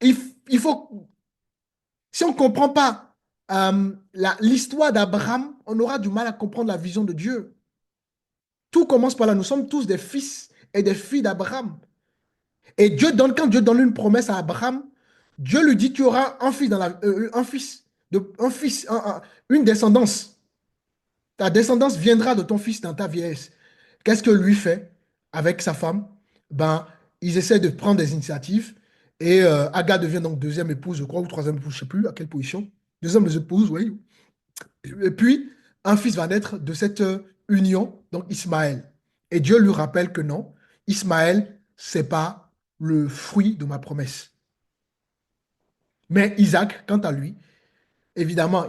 il faut, si on ne comprend pas l'histoire d'Abraham, on aura du mal à comprendre la vision de Dieu. Tout commence par là. Nous sommes tous des fils et des filles d'Abraham. Et quand Dieu donne une promesse à Abraham, Dieu lui dit, tu auras un fils, une descendance. Ta descendance viendra de ton fils dans ta vieillesse. Qu'est-ce que lui fait avec sa femme? Ben, ils essaient de prendre des initiatives. Et Agar devient donc deuxième épouse, je crois, ou troisième épouse, je ne sais plus à quelle position. Deuxième épouse, oui. Et puis, un fils va naître de cette union, donc Ismaël. Et Dieu lui rappelle que non, Ismaël, ce n'est pas le fruit de ma promesse. Mais Isaac, quant à lui, évidemment,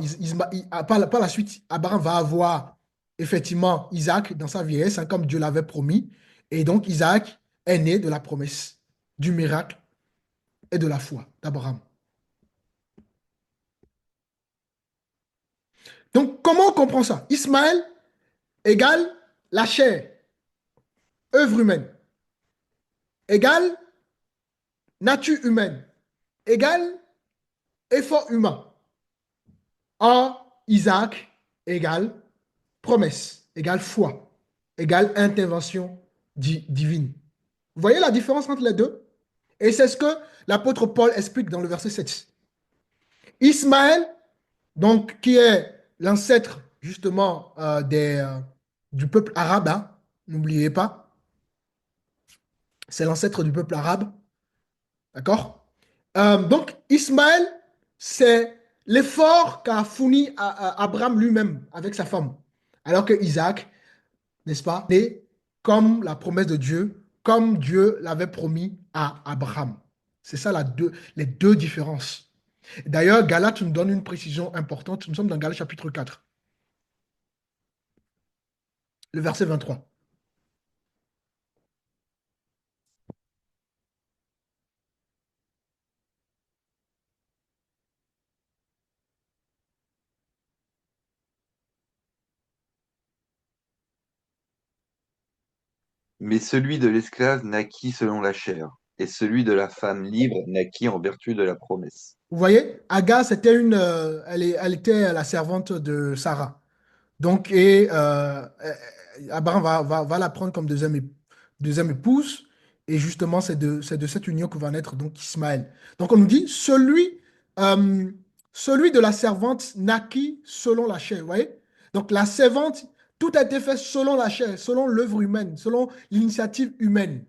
par la suite, Abraham va avoir effectivement Isaac dans sa vieillesse, hein, comme Dieu l'avait promis. Et donc, Isaac est né de la promesse, du miracle et de la foi d'Abraham. Donc, comment on comprend ça? Ismaël égale la chair, œuvre humaine, égale nature humaine, égale effort humain. Or, Isaac égale promesse, égale foi, égale intervention divine. Vous voyez la différence entre les deux? Et c'est ce que l'apôtre Paul explique dans le verset 7. Ismaël, donc, qui est l'ancêtre justement du peuple arabe, hein, n'oubliez pas, c'est l'ancêtre du peuple arabe, d'accord? Donc, Ismaël, c'est l'effort qu'a fourni Abraham lui-même avec sa femme, alors que Isaac, n'est-ce pas, né comme la promesse de Dieu, comme Dieu l'avait promis à Abraham. C'est ça les deux différences. D'ailleurs, Galates nous donne une précision importante. Nous sommes dans Galates chapitre 4, le verset 23. Mais celui de l'esclave naquit selon la chair, et celui de la femme libre naquit en vertu de la promesse. Vous voyez, Agar, elle était la servante de Sarah. Donc, Abraham va la prendre comme deuxième épouse. Et justement, c'est de cette union que va naître donc Ismaël. Donc, on nous dit, celui de la servante naquit selon la chair. Vous voyez? Donc, la servante, tout a été fait selon la chair, selon l'œuvre humaine, selon l'initiative humaine.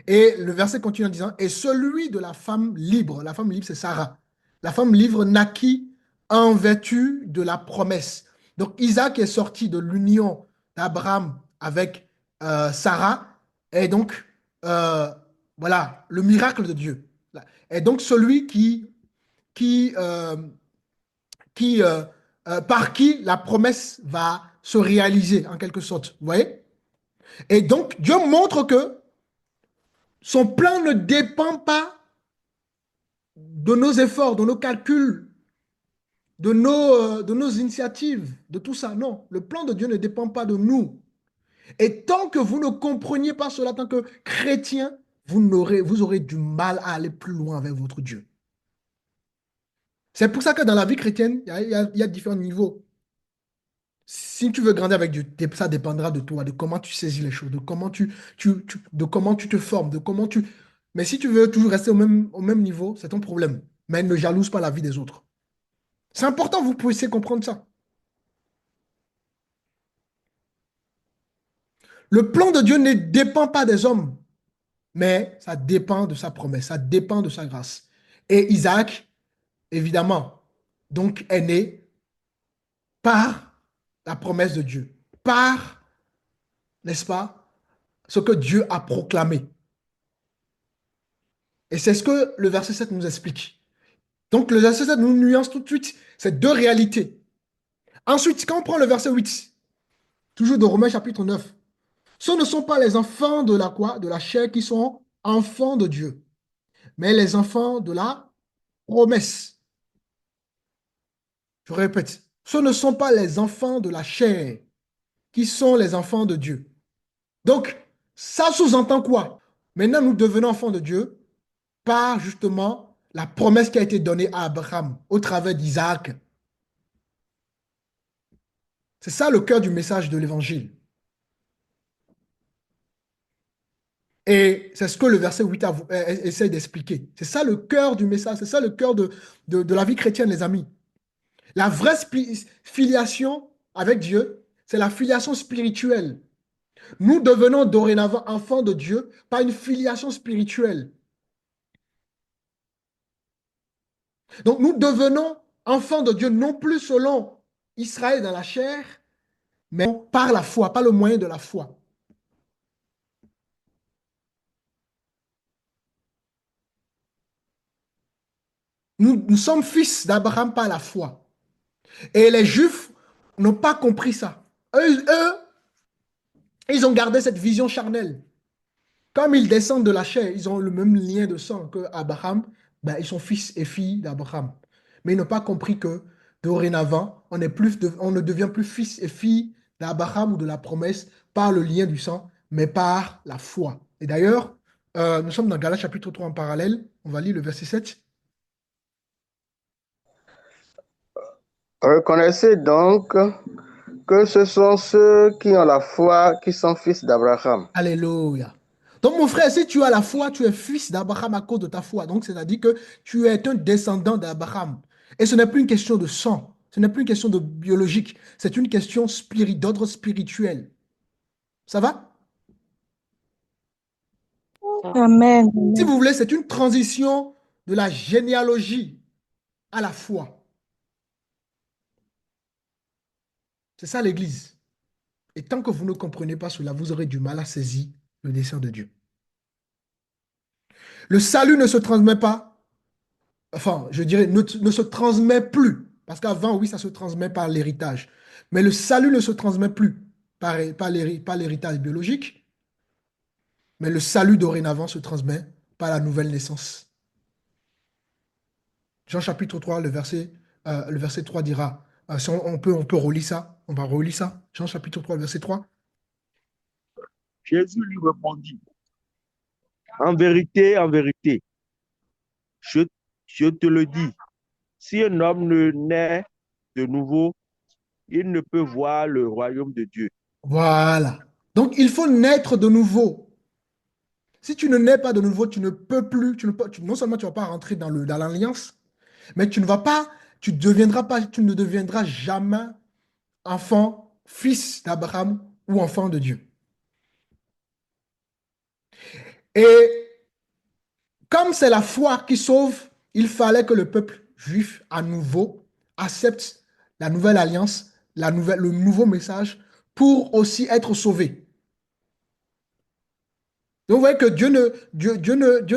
Et le verset continue en disant, et celui de la femme libre, c'est Sarah. La femme libre naquit en vertu de la promesse. Donc Isaac est sorti de l'union d'Abraham avec Sarah, et donc, voilà, le miracle de Dieu. Et donc celui qui, euh, par qui la promesse va se réaliser, en quelque sorte. Vous voyez? Et donc, Dieu montre que son plan ne dépend pas de nos efforts, de nos calculs, de nos initiatives, de tout ça. Non, le plan de Dieu ne dépend pas de nous. Et tant que vous ne compreniez pas cela, tant que chrétien, vous aurez du mal à aller plus loin avec votre Dieu. C'est pour ça que dans la vie chrétienne, il y a différents niveaux. Si tu veux grandir avec Dieu, ça dépendra de toi, de comment tu saisis les choses, de comment tu te formes, de comment tu... Mais si tu veux toujours rester au même niveau, c'est ton problème. Mais ne jalouse pas la vie des autres. C'est important que vous puissiez comprendre ça. Le plan de Dieu ne dépend pas des hommes, mais ça dépend de sa promesse, ça dépend de sa grâce. Et Isaac, évidemment, donc est né par la promesse de Dieu, par, n'est-ce pas, ce que Dieu a proclamé. Et c'est ce que le verset 7 nous explique. Donc le verset 7 nous nuance tout de suite ces deux réalités. Ensuite, quand on prend le verset 8, toujours de Romains chapitre 9, ce ne sont pas les enfants de la quoi? De la chair qui sont enfants de Dieu, mais les enfants de la promesse. Je répète, ce ne sont pas les enfants de la chair qui sont les enfants de Dieu. Donc, ça sous-entend quoi? Maintenant, nous devenons enfants de Dieu par justement la promesse qui a été donnée à Abraham au travers d'Isaac. C'est ça le cœur du message de l'évangile. Et c'est ce que le verset 8 essaie d'expliquer. C'est ça le cœur du message, c'est ça le cœur de la vie chrétienne, les amis. La vraie filiation avec Dieu, c'est la filiation spirituelle. Nous devenons dorénavant enfants de Dieu par une filiation spirituelle. Donc nous devenons enfants de Dieu non plus selon Israël dans la chair, mais par la foi, par le moyen de la foi. Nous sommes fils d'Abraham par la foi. Et les Juifs n'ont pas compris ça. Eux, ils ont gardé cette vision charnelle. Comme ils descendent de la chair, ils ont le même lien de sang que Abraham, ben, ils sont fils et filles d'Abraham. Mais ils n'ont pas compris que dorénavant, on ne devient plus fils et filles d'Abraham ou de la promesse par le lien du sang, mais par la foi. Et d'ailleurs, nous sommes dans Galates chapitre 3 en parallèle. On va lire le verset 7. Reconnaissez donc que ce sont ceux qui ont la foi qui sont fils d'Abraham. Alléluia. Donc, mon frère, si tu as la foi, tu es fils d'Abraham à cause de ta foi. Donc, c'est-à-dire que tu es un descendant d'Abraham. Et ce n'est plus une question de sang, ce n'est plus une question de biologique, c'est une question d'ordre spirituel. Ça va? Amen. Si vous voulez, c'est une transition de la généalogie à la foi. C'est ça l'Église. Et tant que vous ne comprenez pas cela, vous aurez du mal à saisir le dessein de Dieu. Le salut ne se transmet pas, enfin, je dirais, ne se transmet plus. Parce qu'avant, oui, ça se transmet par l'héritage. Mais le salut ne se transmet plus par l'héritage biologique, mais le salut dorénavant se transmet par la nouvelle naissance. Jean chapitre 3, le verset 3 dira, si on peut relire ça, on va relire ça. Jean chapitre 3, verset 3. Jésus lui répondit, en vérité, je, je te le dis, si un homme ne naît de nouveau, il ne peut voir le royaume de Dieu. Voilà. Donc, il faut naître de nouveau. Si tu ne nais pas de nouveau, tu ne peux plus, non seulement tu ne vas pas rentrer dans l'alliance, mais tu ne deviendras jamais enfant, fils d'Abraham ou enfant de Dieu. Et comme c'est la foi qui sauve, il fallait que le peuple juif à nouveau accepte la nouvelle alliance, le nouveau message pour aussi être sauvé. Donc vous voyez que Dieu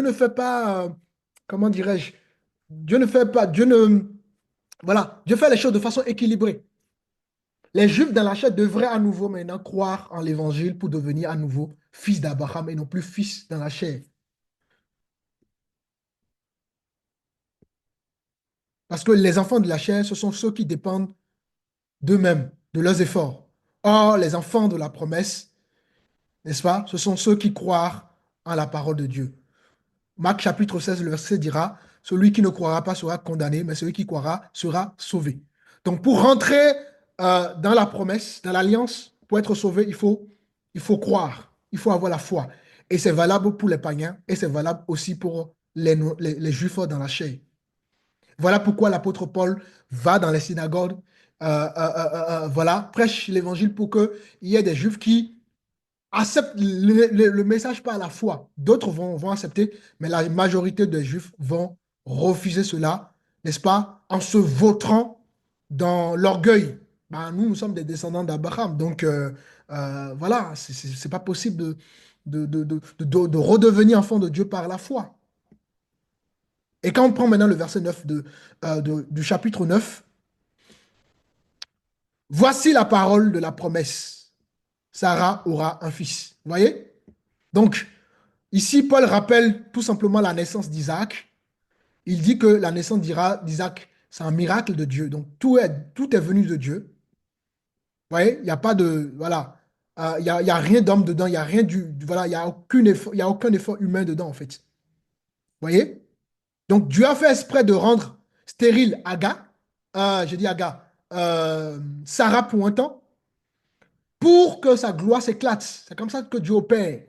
ne fait pas, comment dirais-je, Dieu ne fait pas, Dieu ne, voilà, Dieu fait les choses de façon équilibrée. Les Juifs dans la chair devraient à nouveau maintenant croire en l'évangile pour devenir à nouveau fils d'Abraham et non plus fils dans la chair. Parce que les enfants de la chair, ce sont ceux qui dépendent d'eux-mêmes, de leurs efforts. Or, les enfants de la promesse, n'est-ce pas, ce sont ceux qui croient en la parole de Dieu. Marc chapitre 16, le verset dira, celui qui ne croira pas sera condamné, mais celui qui croira sera sauvé. Donc, pour rentrer dans la promesse, dans l'alliance, pour être sauvé, il faut croire, il faut avoir la foi. Et c'est valable pour les païens et c'est valable aussi pour les juifs dans la chair. Voilà pourquoi l'apôtre Paul va dans les synagogues, voilà, prêche l'évangile pour qu'il y ait des juifs qui acceptent le message par la foi. D'autres vont accepter, mais la majorité des juifs vont refuser cela, n'est-ce pas, en se vautrant dans l'orgueil. Ben, nous sommes des descendants d'Abraham, donc voilà, c'est pas possible de redevenir enfant de Dieu par la foi. Et quand on prend maintenant le verset 9 du chapitre 9, voici la parole de la promesse. Sarah aura un fils. Vous voyez? Donc, ici, Paul rappelle tout simplement la naissance d'Isaac. Il dit que la naissance d'Isaac, c'est un miracle de Dieu. Donc, tout est venu de Dieu. Vous voyez? Il n'y a pas de... Voilà. Il y a rien d'homme dedans. Il n'y a rien voilà, il y a il y a aucun effort humain dedans, en fait. Vous voyez? Donc, Dieu a fait exprès de rendre stérile Aga, je dis Aga, Sarah pour un temps, pour que sa gloire s'éclate. C'est comme ça que Dieu opère.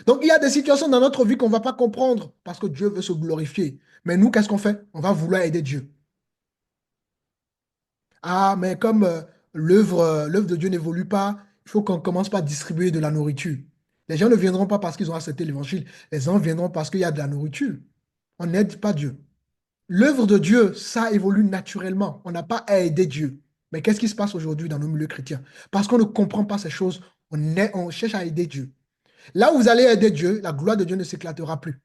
Donc, il y a des situations dans notre vie qu'on ne va pas comprendre parce que Dieu veut se glorifier. Mais nous, qu'est-ce qu'on fait? On va vouloir aider Dieu. Ah, mais comme l'œuvre de Dieu n'évolue pas, il faut qu'on commence par distribuer de la nourriture. Les gens ne viendront pas parce qu'ils ont accepté l'évangile. Les gens viendront parce qu'il y a de la nourriture. On n'aide pas Dieu. L'œuvre de Dieu, ça évolue naturellement. On n'a pas à aider Dieu. Mais qu'est-ce qui se passe aujourd'hui dans nos milieux chrétiens? Parce qu'on ne comprend pas ces choses, on cherche à aider Dieu. Là où vous allez aider Dieu, la gloire de Dieu ne s'éclatera plus.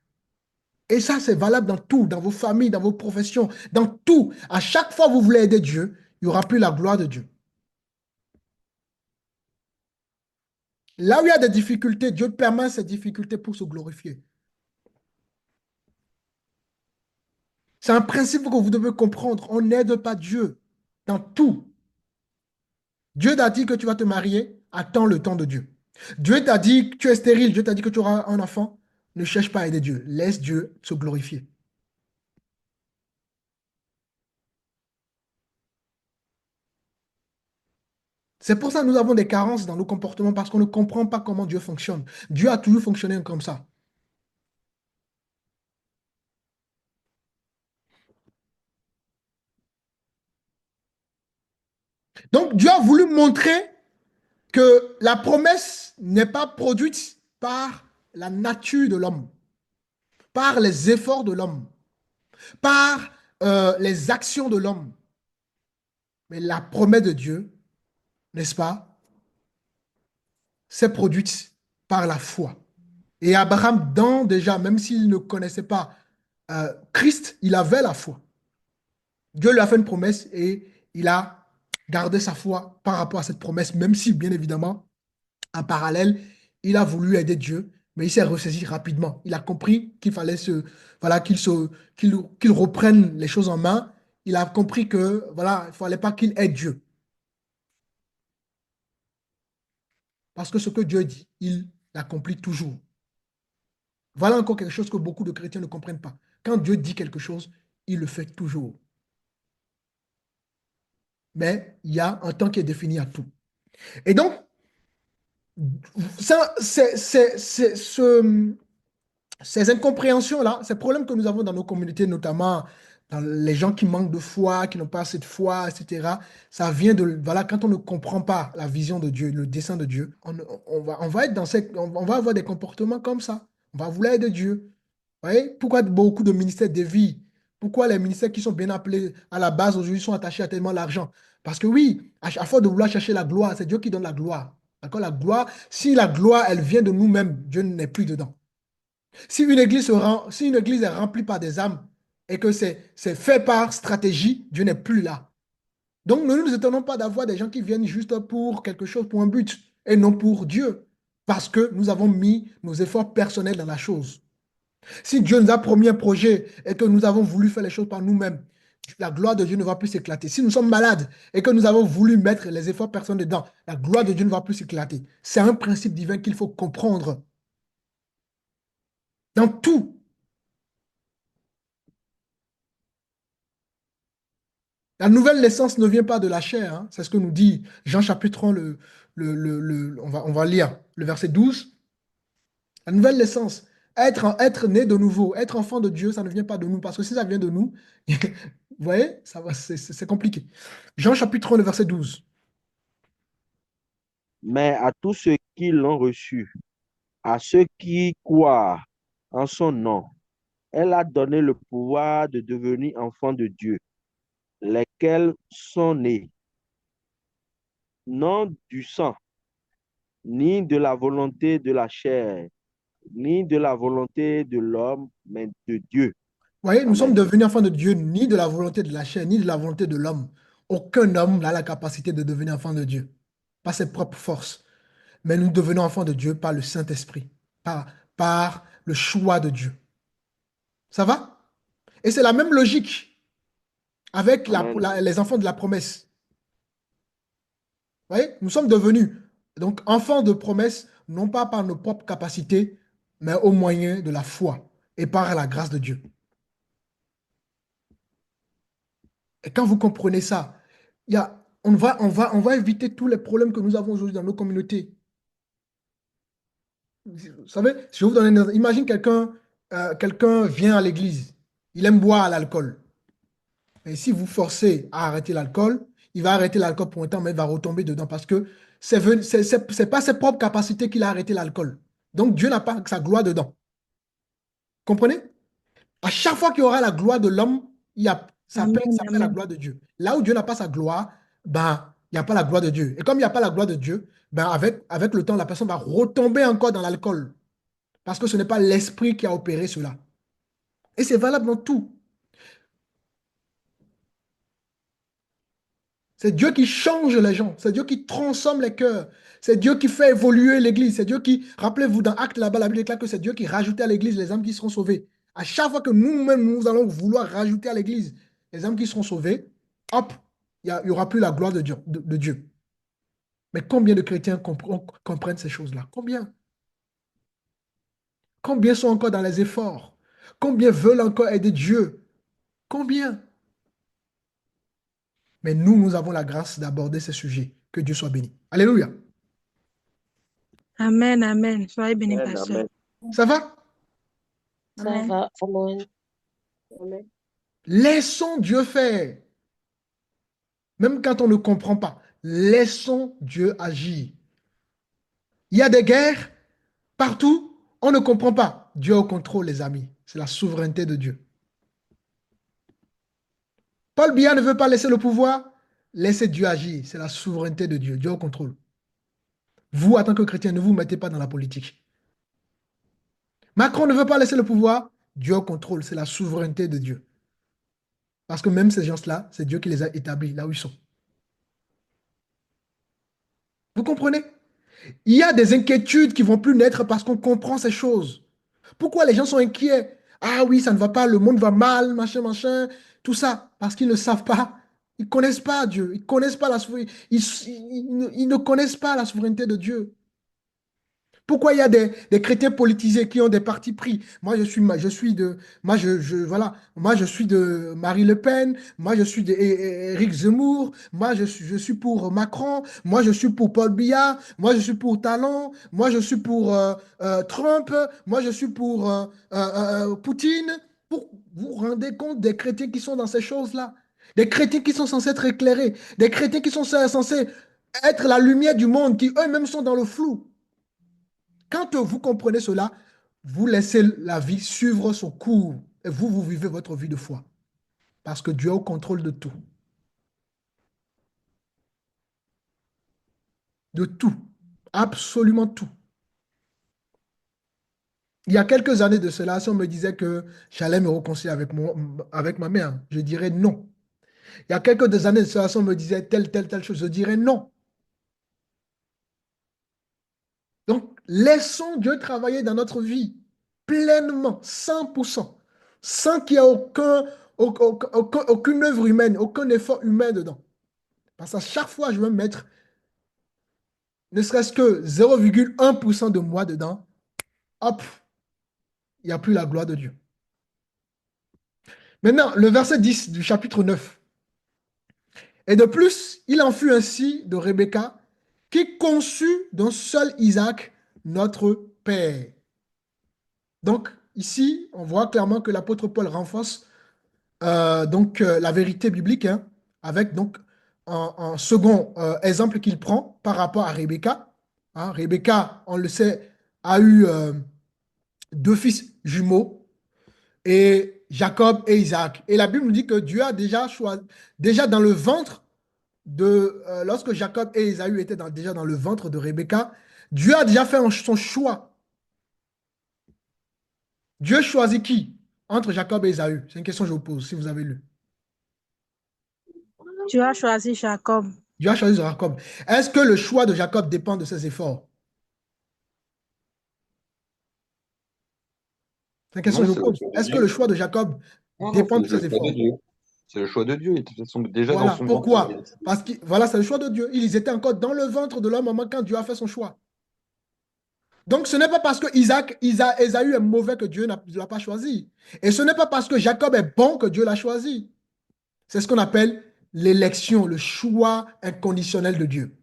Et ça, c'est valable dans tout, dans vos familles, dans vos professions, dans tout. À chaque fois que vous voulez aider Dieu, il n'y aura plus la gloire de Dieu. Là où il y a des difficultés, Dieu permet ces difficultés pour se glorifier. C'est un principe que vous devez comprendre. On n'aide pas Dieu dans tout. Dieu t'a dit que tu vas te marier, attends le temps de Dieu. Dieu t'a dit que tu es stérile, Dieu t'a dit que tu auras un enfant. Ne cherche pas à aider Dieu. Laisse Dieu se glorifier. C'est pour ça que nous avons des carences dans nos comportements parce qu'on ne comprend pas comment Dieu fonctionne. Dieu a toujours fonctionné comme ça. Donc Dieu a voulu montrer que la promesse n'est pas produite par la nature de l'homme, par les efforts de l'homme, par les actions de l'homme. Mais la promesse de Dieu, n'est-ce pas, s'est produite par la foi. Et Abraham, déjà, même s'il ne connaissait pas Christ, il avait la foi. Dieu lui a fait une promesse et il a gardé sa foi par rapport à cette promesse, même si, bien évidemment, en parallèle, il a voulu aider Dieu, mais il s'est ressaisi rapidement. Il a compris qu'il fallait voilà, qu'il reprenne les choses en main. Il a compris que, voilà, il ne fallait pas qu'il aide Dieu. Parce que ce que Dieu dit, il l'accomplit toujours. Voilà encore quelque chose que beaucoup de chrétiens ne comprennent pas. Quand Dieu dit quelque chose, il le fait toujours. Mais il y a un temps qui est défini à tout. Et donc, ça, ces incompréhensions-là, ces problèmes que nous avons dans nos communautés, notamment dans les gens qui manquent de foi, qui n'ont pas assez de foi, etc., ça vient de, voilà, quand on ne comprend pas la vision de Dieu, le dessein de Dieu, on va être on va avoir des comportements comme ça. On va vouloir aider Dieu. Vous voyez? Pourquoi beaucoup de ministères dévient? Pourquoi les ministères qui sont bien appelés à la base aujourd'hui sont attachés à tellement l'argent? Parce que oui, à chaque fois de vouloir chercher la gloire, c'est Dieu qui donne la gloire. D'accord? La gloire, si la gloire, elle vient de nous-mêmes, Dieu n'est plus dedans. Si une église est remplie par des âmes et que c'est fait par stratégie, Dieu n'est plus là. Donc, nous ne nous étonnons pas d'avoir des gens qui viennent juste pour quelque chose, pour un but, et non pour Dieu, parce que nous avons mis nos efforts personnels dans la chose. Si Dieu nous a promis un projet et que nous avons voulu faire les choses par nous-mêmes, la gloire de Dieu ne va plus s'éclater. Si nous sommes malades et que nous avons voulu mettre les efforts personnels dedans, la gloire de Dieu ne va plus s'éclater. C'est un principe divin qu'il faut comprendre dans tout. La nouvelle naissance ne vient pas de la chair, hein. C'est ce que nous dit Jean chapitre 1, on va lire le verset 12. La nouvelle naissance, être né de nouveau, être enfant de Dieu, ça ne vient pas de nous. Parce que si ça vient de nous, vous voyez, c'est compliqué. Jean chapitre 1, le verset 12. Mais à tous ceux qui l'ont reçu, à ceux qui croient en son nom, elle a donné le pouvoir de devenir enfants de Dieu, lesquels sont nés, non du sang, ni de la volonté de la chair, ni de la volonté de l'homme, mais de Dieu. voyez, nous sommes Amen. devenus enfants de Dieu, ni de la volonté de la chair, ni de la volonté de l'homme. Aucun homme n'a la capacité de devenir enfant de Dieu, par ses propres forces. Mais nous devenons enfants de Dieu par le Saint-Esprit, par le choix de Dieu. Ça va? Et c'est la même logique avec Amen. les enfants de la promesse. Vous voyez, nous sommes devenus donc enfants de promesse, non pas par nos propres capacités, mais au moyen de la foi et par la grâce de Dieu. Et quand vous comprenez ça, on va éviter tous les problèmes que nous avons aujourd'hui dans nos communautés. Vous savez, je vais vous donner un exemple. Imagine quelqu'un vient à l'église, il aime boire l'alcool. Et si vous forcez à arrêter l'alcool, il va arrêter l'alcool pour un temps, mais il va retomber dedans parce que c'est pas ses propres capacités qu'il a arrêté l'alcool. Donc Dieu n'a pas sa gloire dedans. Comprenez? À chaque fois qu'il y aura la gloire de l'homme, Amen, ça appelle la amen. gloire de Dieu. Là où Dieu n'a pas sa gloire, ben, il n'y a pas la gloire de Dieu. Et comme il n'y a pas la gloire de Dieu, ben, avec le temps, la personne va retomber encore dans l'alcool. Parce que ce n'est pas l'esprit qui a opéré cela. Et c'est valable dans tout. C'est Dieu qui change les gens. C'est Dieu qui transforme les cœurs. C'est Dieu qui fait évoluer l'Église. C'est Dieu qui, rappelez-vous, dans Actes, là-bas, la Bible déclare que c'est Dieu qui rajoute à l'Église les âmes qui seront sauvées. À chaque fois que nous-mêmes, nous allons vouloir rajouter à l'Église les âmes qui seront sauvées, hop, il n'y aura plus la gloire de Dieu. Mais combien de chrétiens comprennent ces choses-là? Combien? Combien sont encore dans les efforts? Combien veulent encore aider Dieu? Combien? Mais nous avons la grâce d'aborder ces sujets. Que Dieu soit béni. Alléluia. Amen, amen. Soyez bénis, Amen, pasteur. amen. Ça va? Ça Amen. va. Amen. Amen. Laissons Dieu faire. Même quand on ne comprend pas, laissons Dieu agir. Il y a des guerres partout, on ne comprend pas. Dieu est au contrôle, les amis. C'est la souveraineté de Dieu. Paul Biya ne veut pas laisser le pouvoir. Laissez Dieu agir. C'est la souveraineté de Dieu. Dieu est au contrôle. Vous, en tant que chrétien, ne vous mettez pas dans la politique. Macron ne veut pas laisser le pouvoir. Dieu est au contrôle. C'est la souveraineté de Dieu. Parce que même ces gens-là, c'est Dieu qui les a établis là où ils sont. Vous comprenez? Il y a des inquiétudes qui vont plus naître parce qu'on comprend ces choses. Pourquoi les gens sont inquiets? Ah oui, ça ne va pas, le monde va mal, machin, machin, tout ça. Parce qu'ils ne savent pas. Ils ne connaissent pas Dieu. Ils connaissent pas la souveraineté. Ils ne connaissent pas la souveraineté de Dieu. Pourquoi il y a des chrétiens politisés qui ont des partis pris? Moi, moi, je suis de Marie Le Pen, moi, je suis d'Éric Zemmour, moi, je suis pour Macron, moi, je suis pour Paul Biya, moi, je suis pour Talon, moi, je suis pour Trump, moi, je suis pour Poutine. Vous vous rendez compte des chrétiens qui sont dans ces choses-là? Des chrétiens qui sont censés être éclairés, des chrétiens qui sont censés être la lumière du monde, qui eux-mêmes sont dans le flou. Quand vous comprenez cela, vous laissez la vie suivre son cours et vous vivez votre vie de foi. Parce que Dieu est au contrôle de tout. De tout. Absolument tout. Il y a quelques années de cela, si on me disait que j'allais me réconcilier avec ma mère, je dirais non. Il y a quelques années de cela, si on me disait telle chose, je dirais non. Donc, laissons Dieu travailler dans notre vie pleinement, 100%, sans qu'il y ait aucune œuvre humaine, aucun effort humain dedans. Parce qu'à chaque fois, je vais mettre ne serait-ce que 0,1% de moi dedans, hop, il n'y a plus la gloire de Dieu. Maintenant, le verset 10 du chapitre 9. Et de plus, il en fut ainsi de Rebecca, qui conçut d'un seul Isaac, notre Père. Donc, ici, on voit clairement que l'apôtre Paul renforce la vérité biblique, hein, avec donc un second exemple qu'il prend par rapport à Rebecca. Hein, Rebecca, on le sait, a eu deux fils jumeaux, et Jacob et Isaac. Et la Bible nous dit que Dieu a déjà choisi, déjà dans le ventre lorsque Jacob et Ésaü étaient déjà dans le ventre de Rebecca, Dieu a déjà fait son choix. Dieu choisit qui? entre Jacob et Ésaü? C'est une question que je vous pose, si vous avez lu. Tu as choisi Jacob. Dieu a choisi Jacob. Est-ce que le choix de Jacob dépend de ses efforts? C'est une question Non, que je vous c'est le pose. choix de Est-ce que le Dieu. choix de Jacob Non, non, dépend c'est de le ses choix de efforts? Dieu. C'est le choix de Dieu. Et de toute façon, déjà dans Voilà. son ventre, il avait Pourquoi? décidé. Parce que voilà, c'est le choix de Dieu. Ils étaient encore dans le ventre de l'homme au moment quand Dieu a fait son choix. Donc, ce n'est pas parce que Ésaü est mauvais que Dieu ne l'a pas choisi. Et ce n'est pas parce que Jacob est bon que Dieu l'a choisi. C'est ce qu'on appelle l'élection, le choix inconditionnel de Dieu.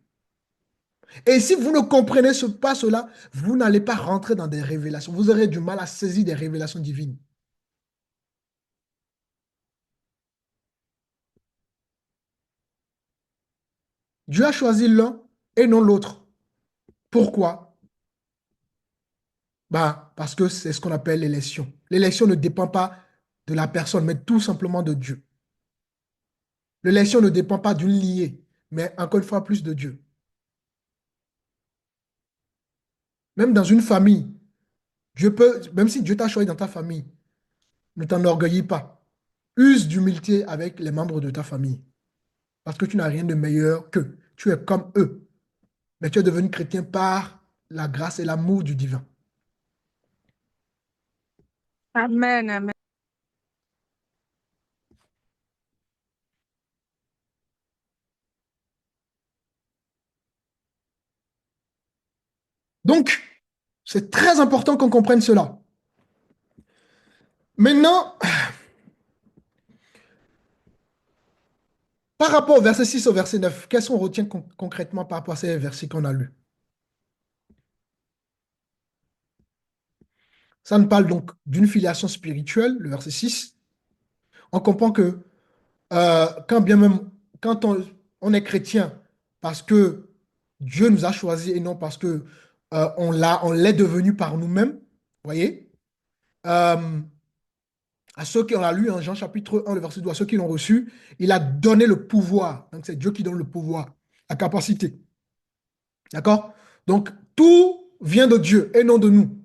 Et si vous ne comprenez pas cela, vous n'allez pas rentrer dans des révélations. Vous aurez du mal à saisir des révélations divines. Dieu a choisi l'un et non l'autre. Pourquoi? Bah, parce que c'est ce qu'on appelle l'élection. L'élection ne dépend pas de la personne, mais tout simplement de Dieu. L'élection ne dépend pas d'une lignée, mais encore une fois plus de Dieu. Même dans une famille, Dieu peut, même si Dieu t'a choisi dans ta famille, ne t'enorgueillis pas. Use d'humilité avec les membres de ta famille, parce que tu n'as rien de meilleur qu'eux. Tu es comme eux, mais tu es devenu chrétien par la grâce et l'amour du divin. Amen, amen. Donc, c'est très important qu'on comprenne cela. Maintenant, par rapport au verset 6 au verset 9, qu'est-ce qu'on retient concrètement par rapport à ces versets qu'on a lus? Ça nous parle donc d'une filiation spirituelle, le verset 6. On comprend que quand bien même, quand on est chrétien, parce que Dieu nous a choisis et non parce que on l'est devenu par nous-mêmes, vous voyez, euh, à ceux qui ont lu en Jean chapitre 1, le verset 2, à ceux qui l'ont reçu, il a donné le pouvoir. Donc c'est Dieu qui donne le pouvoir, la capacité. D'accord? Donc tout vient de Dieu et non de nous.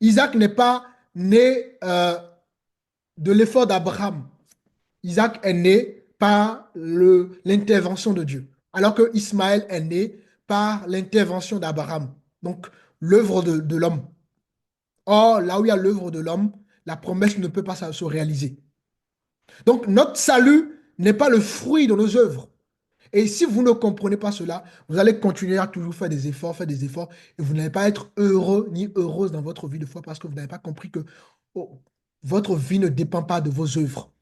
Isaac n'est pas né de l'effort d'Abraham. Isaac est né par l'intervention de Dieu, alors que Ismaël est né par l'intervention d'Abraham. Donc, l'œuvre de l'homme. Or, là où il y a l'œuvre de l'homme, la promesse ne peut pas se réaliser. Donc, notre salut n'est pas le fruit de nos œuvres. Et si vous ne comprenez pas cela, vous allez continuer à toujours faire des efforts, et vous n'allez pas être heureux ni heureuse dans votre vie de foi parce que vous n'avez pas compris que oh, votre vie ne dépend pas de vos œuvres.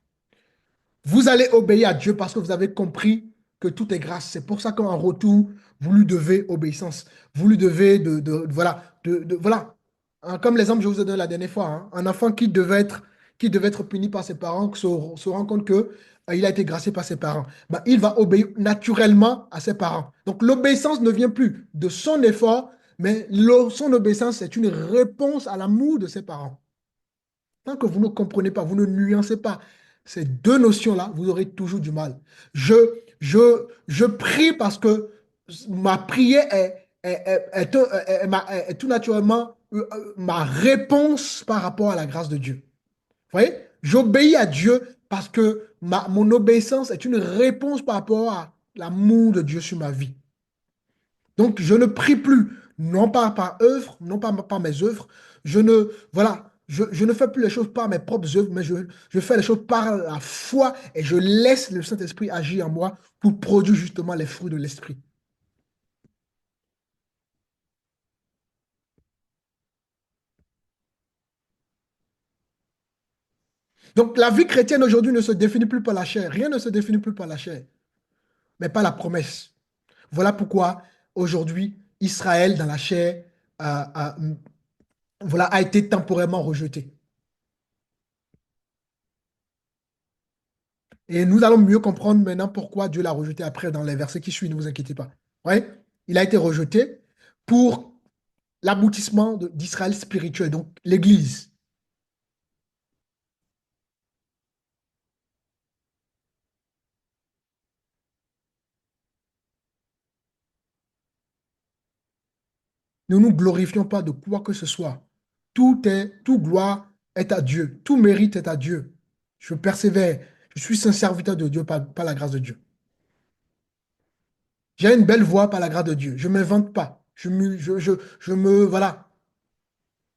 Vous allez obéir à Dieu parce que vous avez compris que tout est grâce. C'est pour ça qu'en retour, vous lui devez obéissance. Vous lui devez voilà, voilà. Hein, comme l'exemple que je vous ai donné la dernière fois, hein, un enfant qui devait être puni par ses parents, se rend compte que il a été gracié par ses parents. Ben, il va obéir naturellement à ses parents. Donc l'obéissance ne vient plus de son effort, mais son obéissance, c'est une réponse à l'amour de ses parents. Tant que vous ne comprenez pas, vous ne nuancez pas ces deux notions-là, vous aurez toujours du mal. Je, je prie parce que ma prière est tout naturellement ma réponse par rapport à la grâce de Dieu. Vous voyez? J'obéis à Dieu parce que mon obéissance est une réponse par rapport à l'amour de Dieu sur ma vie. Donc, je ne prie plus, non pas par œuvre, non pas par mes œuvres. Voilà, je ne fais plus les choses par mes propres œuvres, mais je fais les choses par la foi et je laisse le Saint-Esprit agir en moi pour produire justement les fruits de l'Esprit. Donc, la vie chrétienne aujourd'hui ne se définit plus par la chair. Rien ne se définit plus par la chair, mais par la promesse. Voilà pourquoi aujourd'hui, Israël dans la chair voilà, a été temporairement rejeté. Et nous allons mieux comprendre maintenant pourquoi Dieu l'a rejeté après dans les versets qui suivent, ne vous inquiétez pas. Ouais? Il a été rejeté pour l'aboutissement d'Israël spirituel, donc l'Église. Ne nous glorifions pas de quoi que ce soit. Tout gloire est à Dieu. Tout mérite est à Dieu. Je persévère. Je suis un serviteur de Dieu par la grâce de Dieu. J'ai une belle voix par la grâce de Dieu. Je ne m'invente pas. Voilà.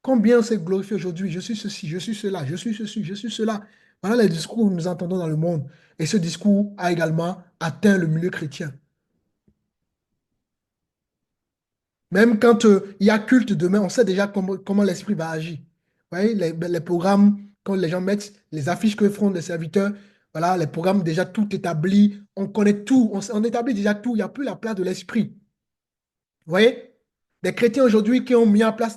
Combien c'est glorifié aujourd'hui? Je suis ceci, je suis cela, je suis ceci, je suis cela. Voilà les discours que nous entendons dans le monde. Et ce discours a également atteint le milieu chrétien. Même quand il y a culte demain, on sait déjà comment l'esprit va agir. Vous voyez, les programmes, quand les gens mettent les affiches que feront les serviteurs, voilà, les programmes déjà tout établi, on connaît tout, on établit déjà tout, il n'y a plus la place de l'esprit. Vous voyez? Des chrétiens aujourd'hui qui ont mis en place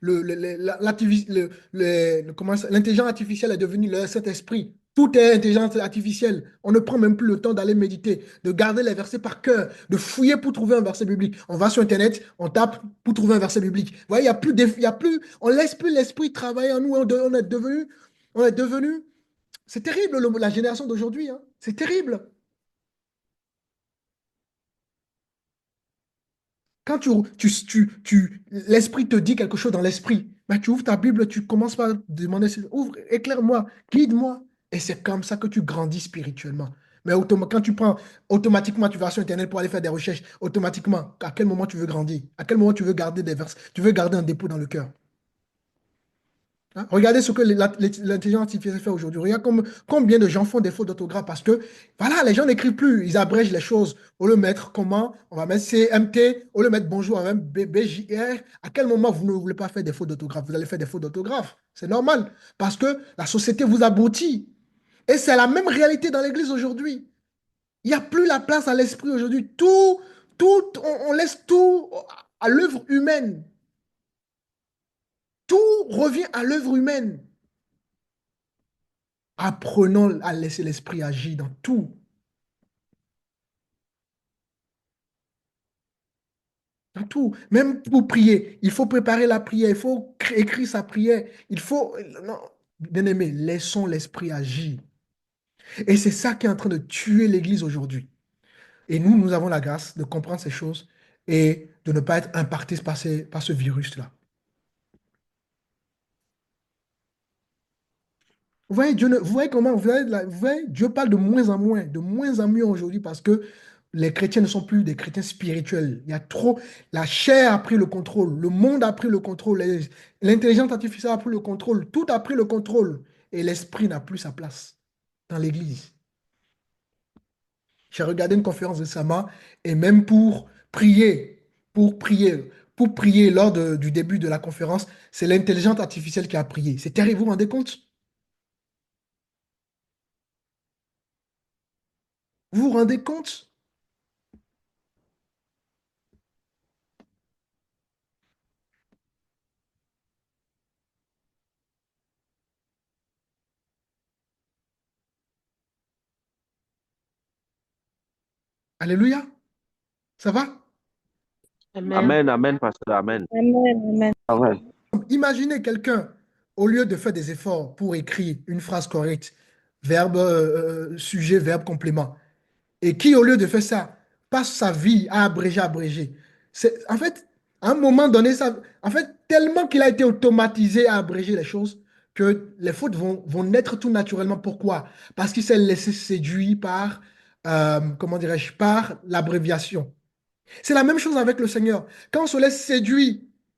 l'intelligence artificielle est devenue le Saint-Esprit. Tout est intelligence artificielle. On ne prend même plus le temps d'aller méditer, de garder les versets par cœur, de fouiller pour trouver un verset biblique. On va sur Internet, on tape pour trouver un verset biblique. Vous voyez, on laisse plus l'esprit travailler en nous. On est devenu, c'est terrible la génération d'aujourd'hui, hein. C'est terrible. Quand l'esprit te dit quelque chose dans l'esprit, ben, tu ouvres ta Bible, tu commences par demander, ouvre, éclaire-moi, guide-moi. Et c'est comme ça que tu grandis spirituellement. Mais quand tu prends, automatiquement, tu vas sur Internet pour aller faire des recherches, automatiquement, à quel moment tu veux grandir? À quel moment tu veux garder des versets? Tu veux garder un dépôt dans le cœur? Hein? Regardez ce que l'intelligence artificielle fait aujourd'hui. Regarde combien de gens font des fautes d'orthographe parce que, voilà, les gens n'écrivent plus. Ils abrègent les choses. Au lieu de mettre comment, on va mettre CMT. Au lieu de mettre bonjour, on va mettre BJR. À quel moment vous ne voulez pas faire des fautes d'orthographe? Vous allez faire des fautes d'orthographe. C'est normal parce que la société vous abrutit. Et c'est la même réalité dans l'Église aujourd'hui. Il n'y a plus la place à l'esprit aujourd'hui. On laisse tout à l'œuvre humaine. Tout revient à l'œuvre humaine. Apprenons à laisser l'esprit agir dans tout. Dans tout. Même pour prier, il faut préparer la prière, il faut écrire sa prière. Il faut... Non, bien aimé, laissons l'esprit agir. Et c'est ça qui est en train de tuer l'Église aujourd'hui. Et nous avons la grâce de comprendre ces choses et de ne pas être impactés par ce virus-là. Vous voyez, vous voyez comment, vous voyez, Dieu parle de moins en moins aujourd'hui parce que les chrétiens ne sont plus des chrétiens spirituels. Il y a trop, la chair a pris le contrôle, le monde a pris le contrôle, l'intelligence artificielle a pris le contrôle, tout a pris le contrôle et l'esprit n'a plus sa place dans l'Église. J'ai regardé une conférence récemment et même pour prier, pour prier lors du début de la conférence, c'est l'intelligence artificielle qui a prié. C'est terrible, vous vous rendez compte? Vous vous rendez compte? Alléluia. Ça va? Amen. Amen, amen, pasteur, amen. Amen. Amen. Amen. Imaginez quelqu'un, au lieu de faire des efforts pour écrire une phrase correcte, verbe, sujet, verbe, complément, et qui, au lieu de faire ça, passe sa vie à abréger. En fait, à un moment donné, en fait, tellement qu'il a été automatisé à abréger les choses, que les fautes vont naître tout naturellement. Pourquoi? Parce qu'il s'est laissé séduire par, comment dirais-je, par l'abréviation. C'est la même chose avec le Seigneur. Quand on se laisse séduire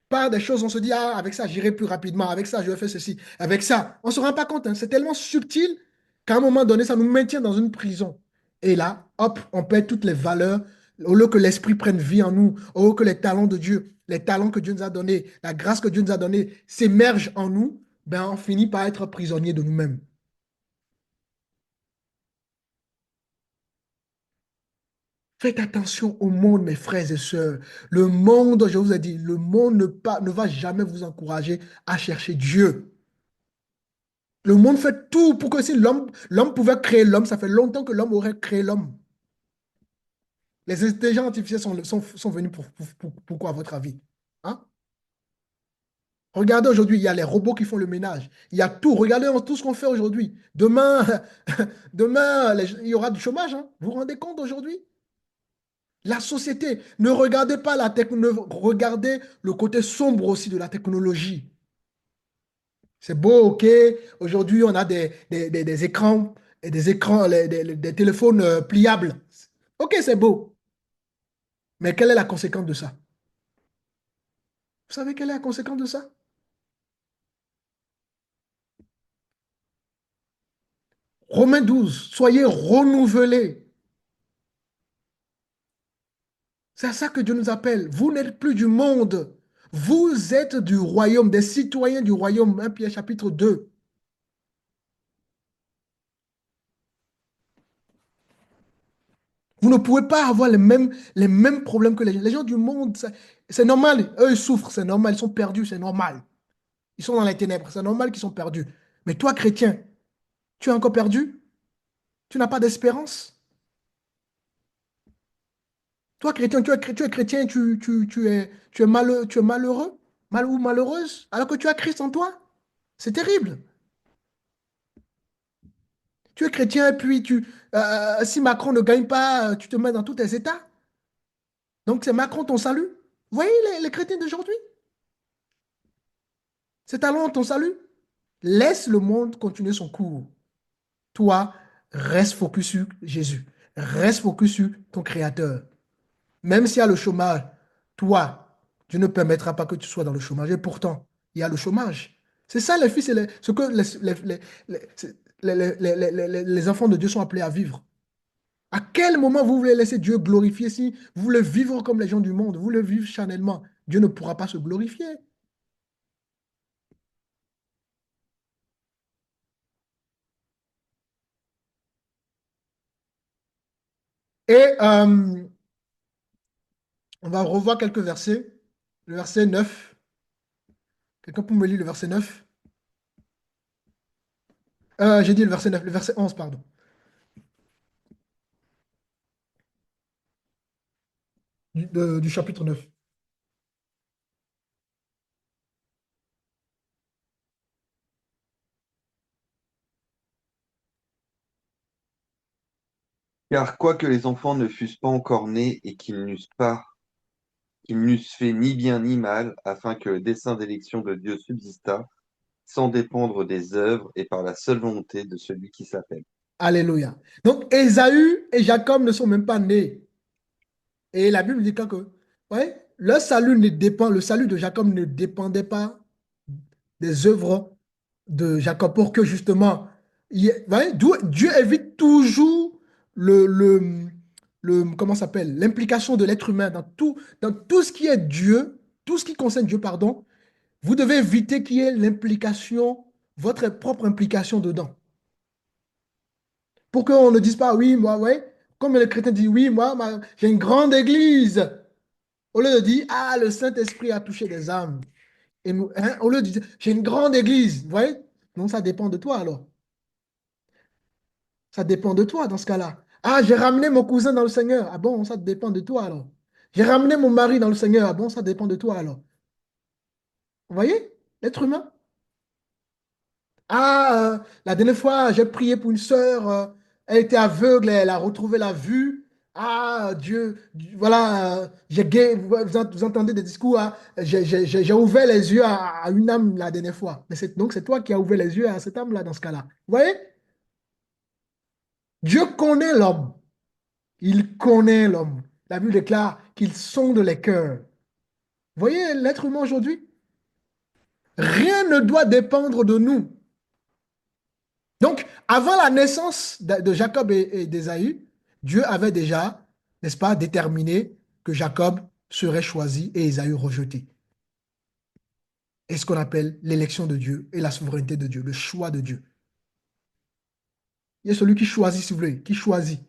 par des choses, on se dit, ah, avec ça, j'irai plus rapidement, avec ça, je vais faire ceci, avec ça. On ne se rend pas compte, hein. C'est tellement subtil qu'à un moment donné, ça nous maintient dans une prison. Et là, hop, on perd toutes les valeurs, au lieu que l'Esprit prenne vie en nous, au lieu que les talents de Dieu, les talents que Dieu nous a donnés, la grâce que Dieu nous a donnée s'émergent en nous, ben, on finit par être prisonnier de nous-mêmes. Faites attention au monde, mes frères et sœurs. Le monde, je vous ai dit, le monde ne va jamais vous encourager à chercher Dieu. Le monde fait tout pour que si l'homme pouvait créer l'homme, ça fait longtemps que l'homme aurait créé l'homme. Les intelligences artificielles sont venues pourquoi, à votre avis? Hein? Regardez aujourd'hui, il y a les robots qui font le ménage. Il y a tout. Regardez tout ce qu'on fait aujourd'hui. Demain, il y aura du chômage. Hein. Vous vous rendez compte aujourd'hui? La société, ne regardez pas la technologie, regardez le côté sombre aussi de la technologie. C'est beau, ok. Aujourd'hui, on a des écrans, et des écrans, des téléphones pliables. Ok, c'est beau. Mais quelle est la conséquence de ça? Vous savez quelle est la conséquence de ça? Romains 12, soyez renouvelés. C'est à ça que Dieu nous appelle. Vous n'êtes plus du monde. Vous êtes du royaume, des citoyens du royaume. 1 Pierre chapitre 2. Vous ne pouvez pas avoir les mêmes problèmes que les gens. Les gens du monde, c'est normal. Eux, ils souffrent, c'est normal. Ils sont perdus, c'est normal. Ils sont dans les ténèbres, c'est normal qu'ils sont perdus. Mais toi, chrétien, tu es encore perdu? Tu n'as pas d'espérance? Toi, chrétien, tu es chrétien, tu es malheureux, mal ou malheureuse, alors que tu as Christ en toi. C'est terrible. Tu es chrétien et puis si Macron ne gagne pas, tu te mets dans tous tes états. Donc c'est Macron ton salut. Vous voyez les chrétiens d'aujourd'hui? C'est alors ton salut. Laisse le monde continuer son cours. Toi, reste focus sur Jésus. Reste focus sur ton Créateur. Même s'il y a le chômage, toi, Dieu ne permettra pas que tu sois dans le chômage. Et pourtant, il y a le chômage. C'est ça, les fils et ce que les enfants de Dieu sont appelés à vivre. À quel moment vous voulez laisser Dieu glorifier si vous voulez vivre comme les gens du monde, vous voulez vivre charnellement, Dieu ne pourra pas se glorifier. Et on va revoir quelques versets. Le verset 9. Quelqu'un peut me lire le verset 9? J'ai dit le verset 9, le verset 11, pardon. Du chapitre 9. Car quoique les enfants ne fussent pas encore nés et qu'ils n'eussent fait ni bien ni mal, afin que le dessein d'élection de Dieu subsistât, sans dépendre des œuvres et par la seule volonté de celui qui s'appelle. Alléluia. Donc, Ésaü et Jacob ne sont même pas nés. Et la Bible dit que, ouais, le salut de Jacob ne dépendait pas des œuvres de Jacob pour que justement, ouais, Dieu évite toujours comment ça s'appelle, l'implication de l'être humain dans tout ce qui est Dieu, tout ce qui concerne Dieu, pardon. Vous devez éviter qu'il y ait l'implication, votre propre implication dedans. Pour qu'on ne dise pas, oui, moi, ouais, comme le chrétien dit, oui, moi, j'ai une grande église. Au lieu de dire, ah, le Saint-Esprit a touché des âmes. Et nous, hein, au lieu de dire, j'ai une grande église. Vous voyez? Donc, ça dépend de toi alors. Ça dépend de toi dans ce cas-là. Ah, j'ai ramené mon cousin dans le Seigneur. Ah bon, ça dépend de toi alors. J'ai ramené mon mari dans le Seigneur. Ah bon, ça dépend de toi alors. Vous voyez? L'être humain. Ah, la dernière fois, j'ai prié pour une sœur, elle était aveugle, elle a retrouvé la vue. Ah, voilà, vous entendez des discours, ah, j'ai ouvert les yeux à une âme la dernière fois. Mais donc c'est toi qui as ouvert les yeux à cette âme-là dans ce cas-là. Vous voyez? Dieu connaît l'homme. Il connaît l'homme. La Bible déclare qu'il sonde les cœurs. Vous voyez l'être humain aujourd'hui? Rien ne doit dépendre de nous. Donc, avant la naissance de Jacob et d'Ésaü, Dieu avait déjà, n'est-ce pas, déterminé que Jacob serait choisi et Ésaü rejeté. C'est ce qu'on appelle l'élection de Dieu et la souveraineté de Dieu, le choix de Dieu. Il y a celui qui choisit, si vous voulez, qui choisit.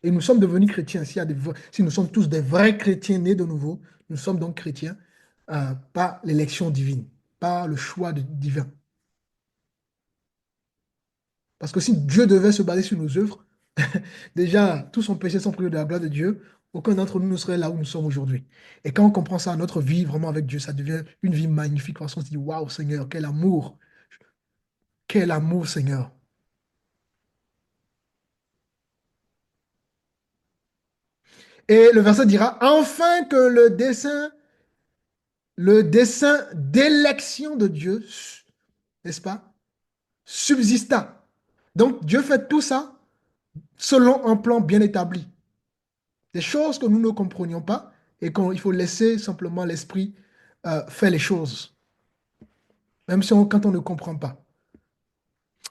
Et nous sommes devenus chrétiens. Si nous sommes tous des vrais chrétiens nés de nouveau, nous sommes donc chrétiens par l'élection divine, par le choix divin. Parce que si Dieu devait se baser sur nos œuvres, déjà, tous sont péchés sans priver de la gloire de Dieu. Aucun d'entre nous ne serait là où nous sommes aujourd'hui. Et quand on comprend ça, notre vie vraiment avec Dieu, ça devient une vie magnifique parce qu'on se dit, waouh, Seigneur, quel amour, Seigneur. Et le verset dira, enfin que le dessein d'élection de Dieu, n'est-ce pas, subsista. Donc Dieu fait tout ça selon un plan bien établi. Des choses que nous ne comprenions pas et qu'il faut laisser simplement l'esprit faire les choses, même si quand on ne comprend pas.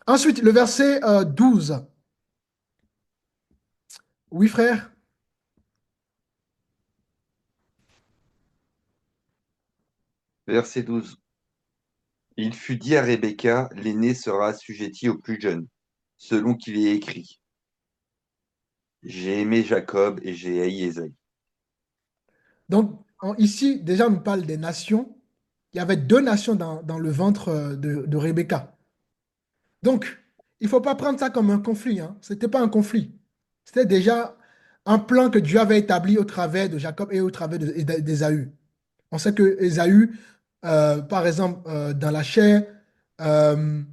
Ensuite, le verset 12. Oui, frère? Verset 12. Il fut dit à Rebecca, l'aîné sera assujetti au plus jeune, selon qu'il est écrit. J'ai aimé Jacob et j'ai haï Ésaü. Donc, ici, déjà, on nous parle des nations. Il y avait deux nations dans le ventre de Rebecca. Donc, il ne faut pas prendre ça comme un conflit, hein. Ce n'était pas un conflit. C'était déjà un plan que Dieu avait établi au travers de Jacob et au travers d'Ésaü. On sait que Ésaü, par exemple, dans la chair, euh,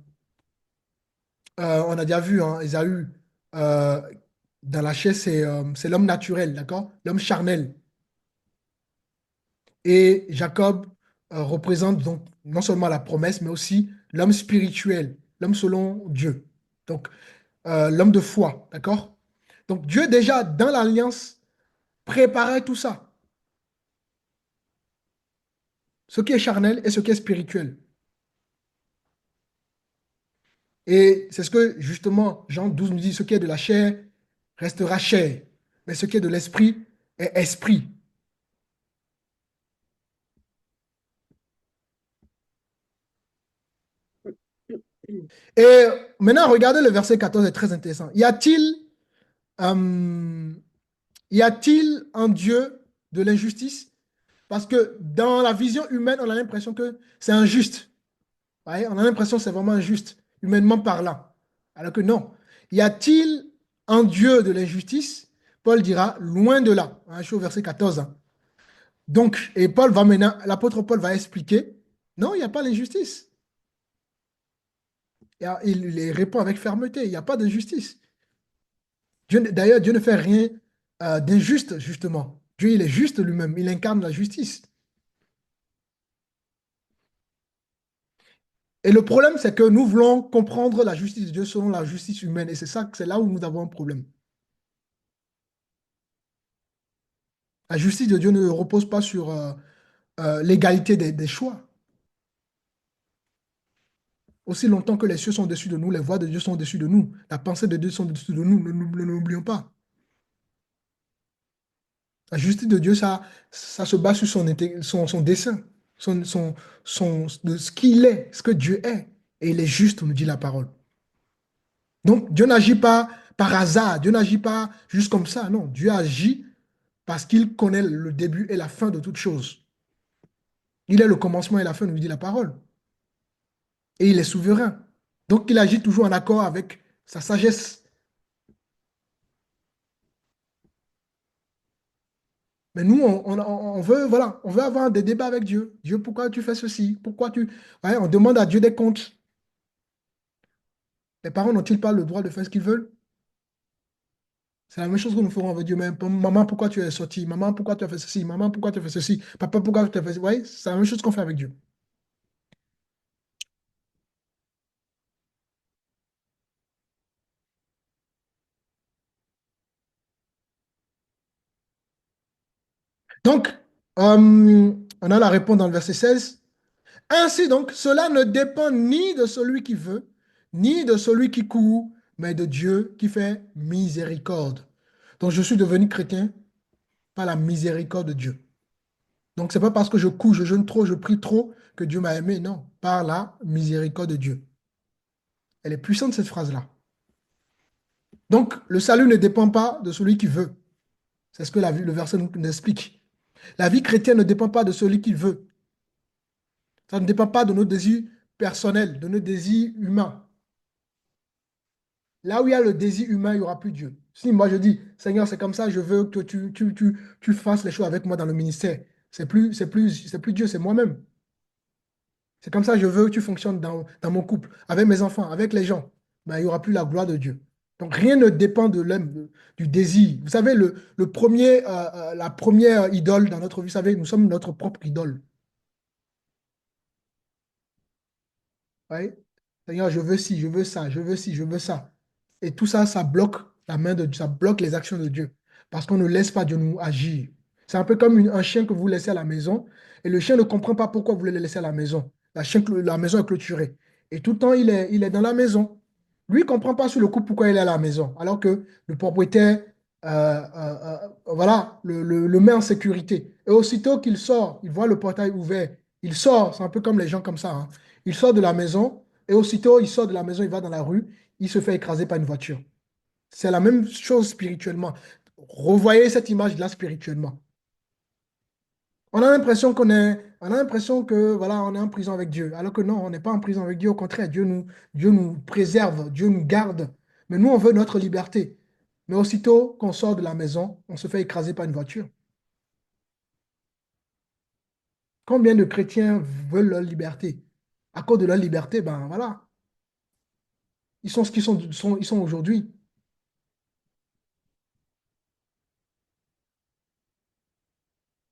on a déjà vu, hein, Ésaü, euh, dans la chair, c'est l'homme naturel, d'accord? L'homme charnel. Et Jacob représente donc non seulement la promesse, mais aussi l'homme spirituel, l'homme selon Dieu. Donc, l'homme de foi, d'accord? Donc, Dieu déjà, dans l'alliance, préparait tout ça. Ce qui est charnel et ce qui est spirituel. Et c'est ce que, justement, Jean 12 nous dit, ce qui est de la chair restera chair, mais ce qui est de l'esprit est esprit. Et maintenant, regardez le verset 14, c'est très intéressant. Euh, y a-t-il un Dieu de l'injustice? Parce que dans la vision humaine, on a l'impression que c'est injuste. Ouais, on a l'impression que c'est vraiment injuste, humainement parlant. Alors que non. Y a-t-il un Dieu de l'injustice? Paul dira, loin de là. Hein, je suis au verset 14. Hein. Donc, et Paul va maintenant, l'apôtre Paul va expliquer, non, il n'y a pas d'injustice. Il répond avec fermeté, il n'y a pas d'injustice. D'ailleurs, Dieu ne fait rien d'injuste, justement. Dieu, il est juste lui-même, il incarne la justice. Et le problème, c'est que nous voulons comprendre la justice de Dieu selon la justice humaine. Et c'est ça, c'est là où nous avons un problème. La justice de Dieu ne repose pas sur l'égalité des choix. Aussi longtemps que les cieux sont au-dessus de nous, les voies de Dieu sont au-dessus de nous, la pensée de Dieu sont au-dessus de nous, ne l'oublions pas. La justice de Dieu, ça se base sur son dessein, de ce qu'il est, ce que Dieu est. Et il est juste, nous dit la parole. Donc, Dieu n'agit pas par hasard, Dieu n'agit pas juste comme ça, non. Dieu agit parce qu'il connaît le début et la fin de toutes choses. Il est le commencement et la fin, nous dit la parole. Et il est souverain. Donc, il agit toujours en accord avec sa sagesse. Mais nous, on veut, voilà, on veut avoir des débats avec Dieu. Dieu, pourquoi tu fais ceci? Pourquoi tu... Ouais, on demande à Dieu des comptes. Les parents n'ont-ils pas le droit de faire ce qu'ils veulent? C'est la même chose que nous ferons avec Dieu. Mais maman, pourquoi tu es sorti? Maman, pourquoi tu as fait ceci? Maman, pourquoi tu as fait ceci? Papa, pourquoi tu as fait ceci? Ouais, c'est la même chose qu'on fait avec Dieu. Donc, on a la réponse dans le verset 16. Ainsi donc, cela ne dépend ni de celui qui veut, ni de celui qui court, mais de Dieu qui fait miséricorde. Donc, je suis devenu chrétien par la miséricorde de Dieu. Donc, ce n'est pas parce que je cours, je jeûne trop, je prie trop que Dieu m'a aimé. Non, par la miséricorde de Dieu. Elle est puissante, cette phrase-là. Donc, le salut ne dépend pas de celui qui veut. C'est ce que le verset nous explique. La vie chrétienne ne dépend pas de celui qui veut. Ça ne dépend pas de nos désirs personnels, de nos désirs humains. Là où il y a le désir humain, il n'y aura plus Dieu. Si moi je dis, Seigneur, c'est comme ça, je veux que tu fasses les choses avec moi dans le ministère. C'est plus Dieu, c'est moi-même. C'est comme ça, je veux que tu fonctionnes dans mon couple, avec mes enfants, avec les gens. Ben, il n'y aura plus la gloire de Dieu. Donc rien ne dépend de l'homme, du désir. Vous savez, la première idole dans notre vie, vous savez, nous sommes notre propre idole. Ouais. Seigneur, je veux ci, je veux ça, je veux ci, je veux ça. Et tout ça, ça bloque la main de Dieu, ça bloque les actions de Dieu. Parce qu'on ne laisse pas Dieu nous agir. C'est un peu comme un chien que vous laissez à la maison et le chien ne comprend pas pourquoi vous le laissez à la maison. La maison est clôturée. Et tout le temps, il est dans la maison. Lui, il ne comprend pas sur le coup pourquoi il est à la maison. Alors que le propriétaire, voilà, le met en sécurité. Et aussitôt qu'il sort, il voit le portail ouvert. Il sort, c'est un peu comme les gens comme ça, hein. Il sort de la maison et aussitôt il sort de la maison, il va dans la rue, il se fait écraser par une voiture. C'est la même chose spirituellement. Revoyez cette image-là spirituellement. On a l'impression que voilà, on est en prison avec Dieu, alors que non, on n'est pas en prison avec Dieu. Au contraire, Dieu nous préserve, Dieu nous garde. Mais nous, on veut notre liberté. Mais aussitôt qu'on sort de la maison, on se fait écraser par une voiture. Combien de chrétiens veulent leur liberté? À cause de leur liberté, ben voilà, ils sont ce qu'ils ils sont aujourd'hui.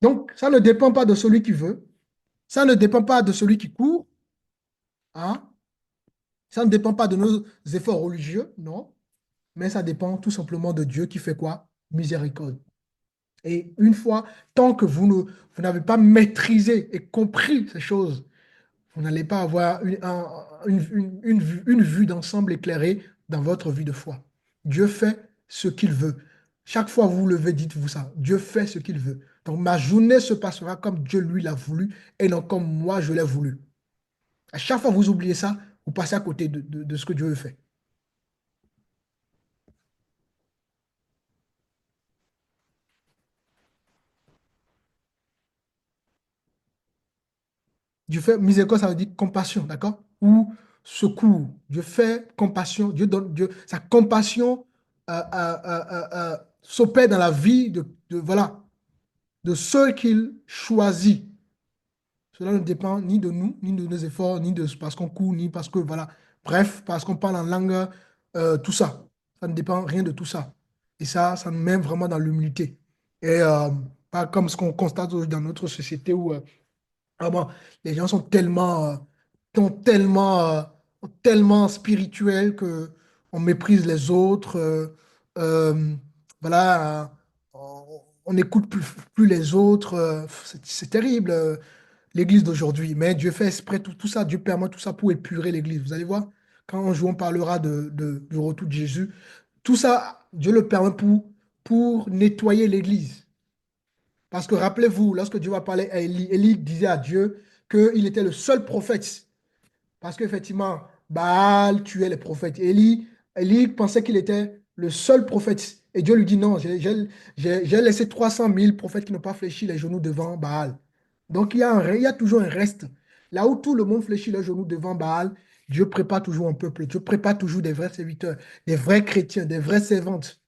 Donc, ça ne dépend pas de celui qui veut, ça ne dépend pas de celui qui court, hein? Ça ne dépend pas de nos efforts religieux, non, mais ça dépend tout simplement de Dieu qui fait quoi? Miséricorde. Et une fois, tant que vous n'avez pas maîtrisé et compris ces choses, vous n'allez pas avoir une vue d'ensemble éclairée dans votre vie de foi. Dieu fait ce qu'il veut. Chaque fois que vous vous levez, dites-vous ça. Dieu fait ce qu'il veut. Donc ma journée se passera comme Dieu lui l'a voulu et non comme moi je l'ai voulu. À chaque fois que vous oubliez ça, vous passez à côté de ce que Dieu fait. Dieu fait miséricorde, ça veut dire compassion, d'accord? Ou secours. Dieu fait compassion. Dieu donne, sa compassion s'opère dans la vie voilà, de ceux qu'il choisit. Cela ne dépend ni de nous, ni de nos efforts, ni de parce qu'on court, ni parce que, voilà, bref, parce qu'on parle en langue, tout ça. Ça ne dépend rien de tout ça. Et ça nous met vraiment dans l'humilité. Et pas comme ce qu'on constate dans notre société où bon, les gens sont tellement spirituels que on méprise les autres. Euh, voilà, on n'écoute plus les autres. C'est terrible, l'Église d'aujourd'hui. Mais Dieu fait exprès tout ça. Dieu permet tout ça pour épurer l'Église. Vous allez voir, quand un jour on parlera du retour de Jésus, tout ça, Dieu le permet pour nettoyer l'Église. Parce que rappelez-vous, lorsque Dieu va parler à Élie, Élie disait à Dieu qu'il était le seul prophète. Parce qu'effectivement, Baal tuait les prophètes. Élie pensait qu'il était le seul prophète. Et Dieu lui dit non, j'ai laissé 300 000 prophètes qui n'ont pas fléchi les genoux devant Baal. Donc il y a toujours un reste. Là où tout le monde fléchit les genoux devant Baal, Dieu prépare toujours un peuple. Dieu prépare toujours des vrais serviteurs, des vrais chrétiens, des vraies servantes.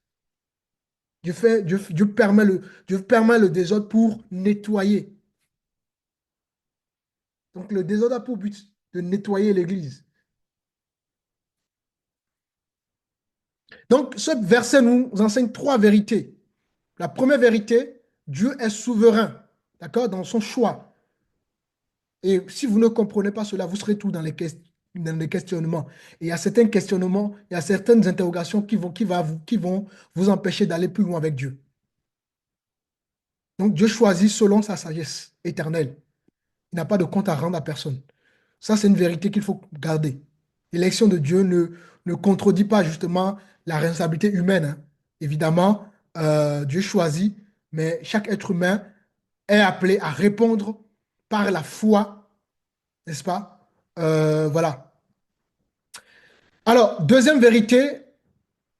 Dieu permet le désordre pour nettoyer. Donc le désordre a pour but de nettoyer l'Église. Donc ce verset nous enseigne trois vérités. La première vérité, Dieu est souverain, d'accord, dans son choix. Et si vous ne comprenez pas cela, vous serez tout dans les questionnements. Et il y a certains questionnements, il y a certaines interrogations qui vont vous empêcher d'aller plus loin avec Dieu. Donc Dieu choisit selon sa sagesse éternelle. Il n'a pas de compte à rendre à personne. Ça, c'est une vérité qu'il faut garder. L'élection de Dieu ne contredit pas justement la responsabilité humaine, hein. Évidemment, Dieu choisit, mais chaque être humain est appelé à répondre par la foi, n'est-ce pas? Voilà. Alors, deuxième vérité,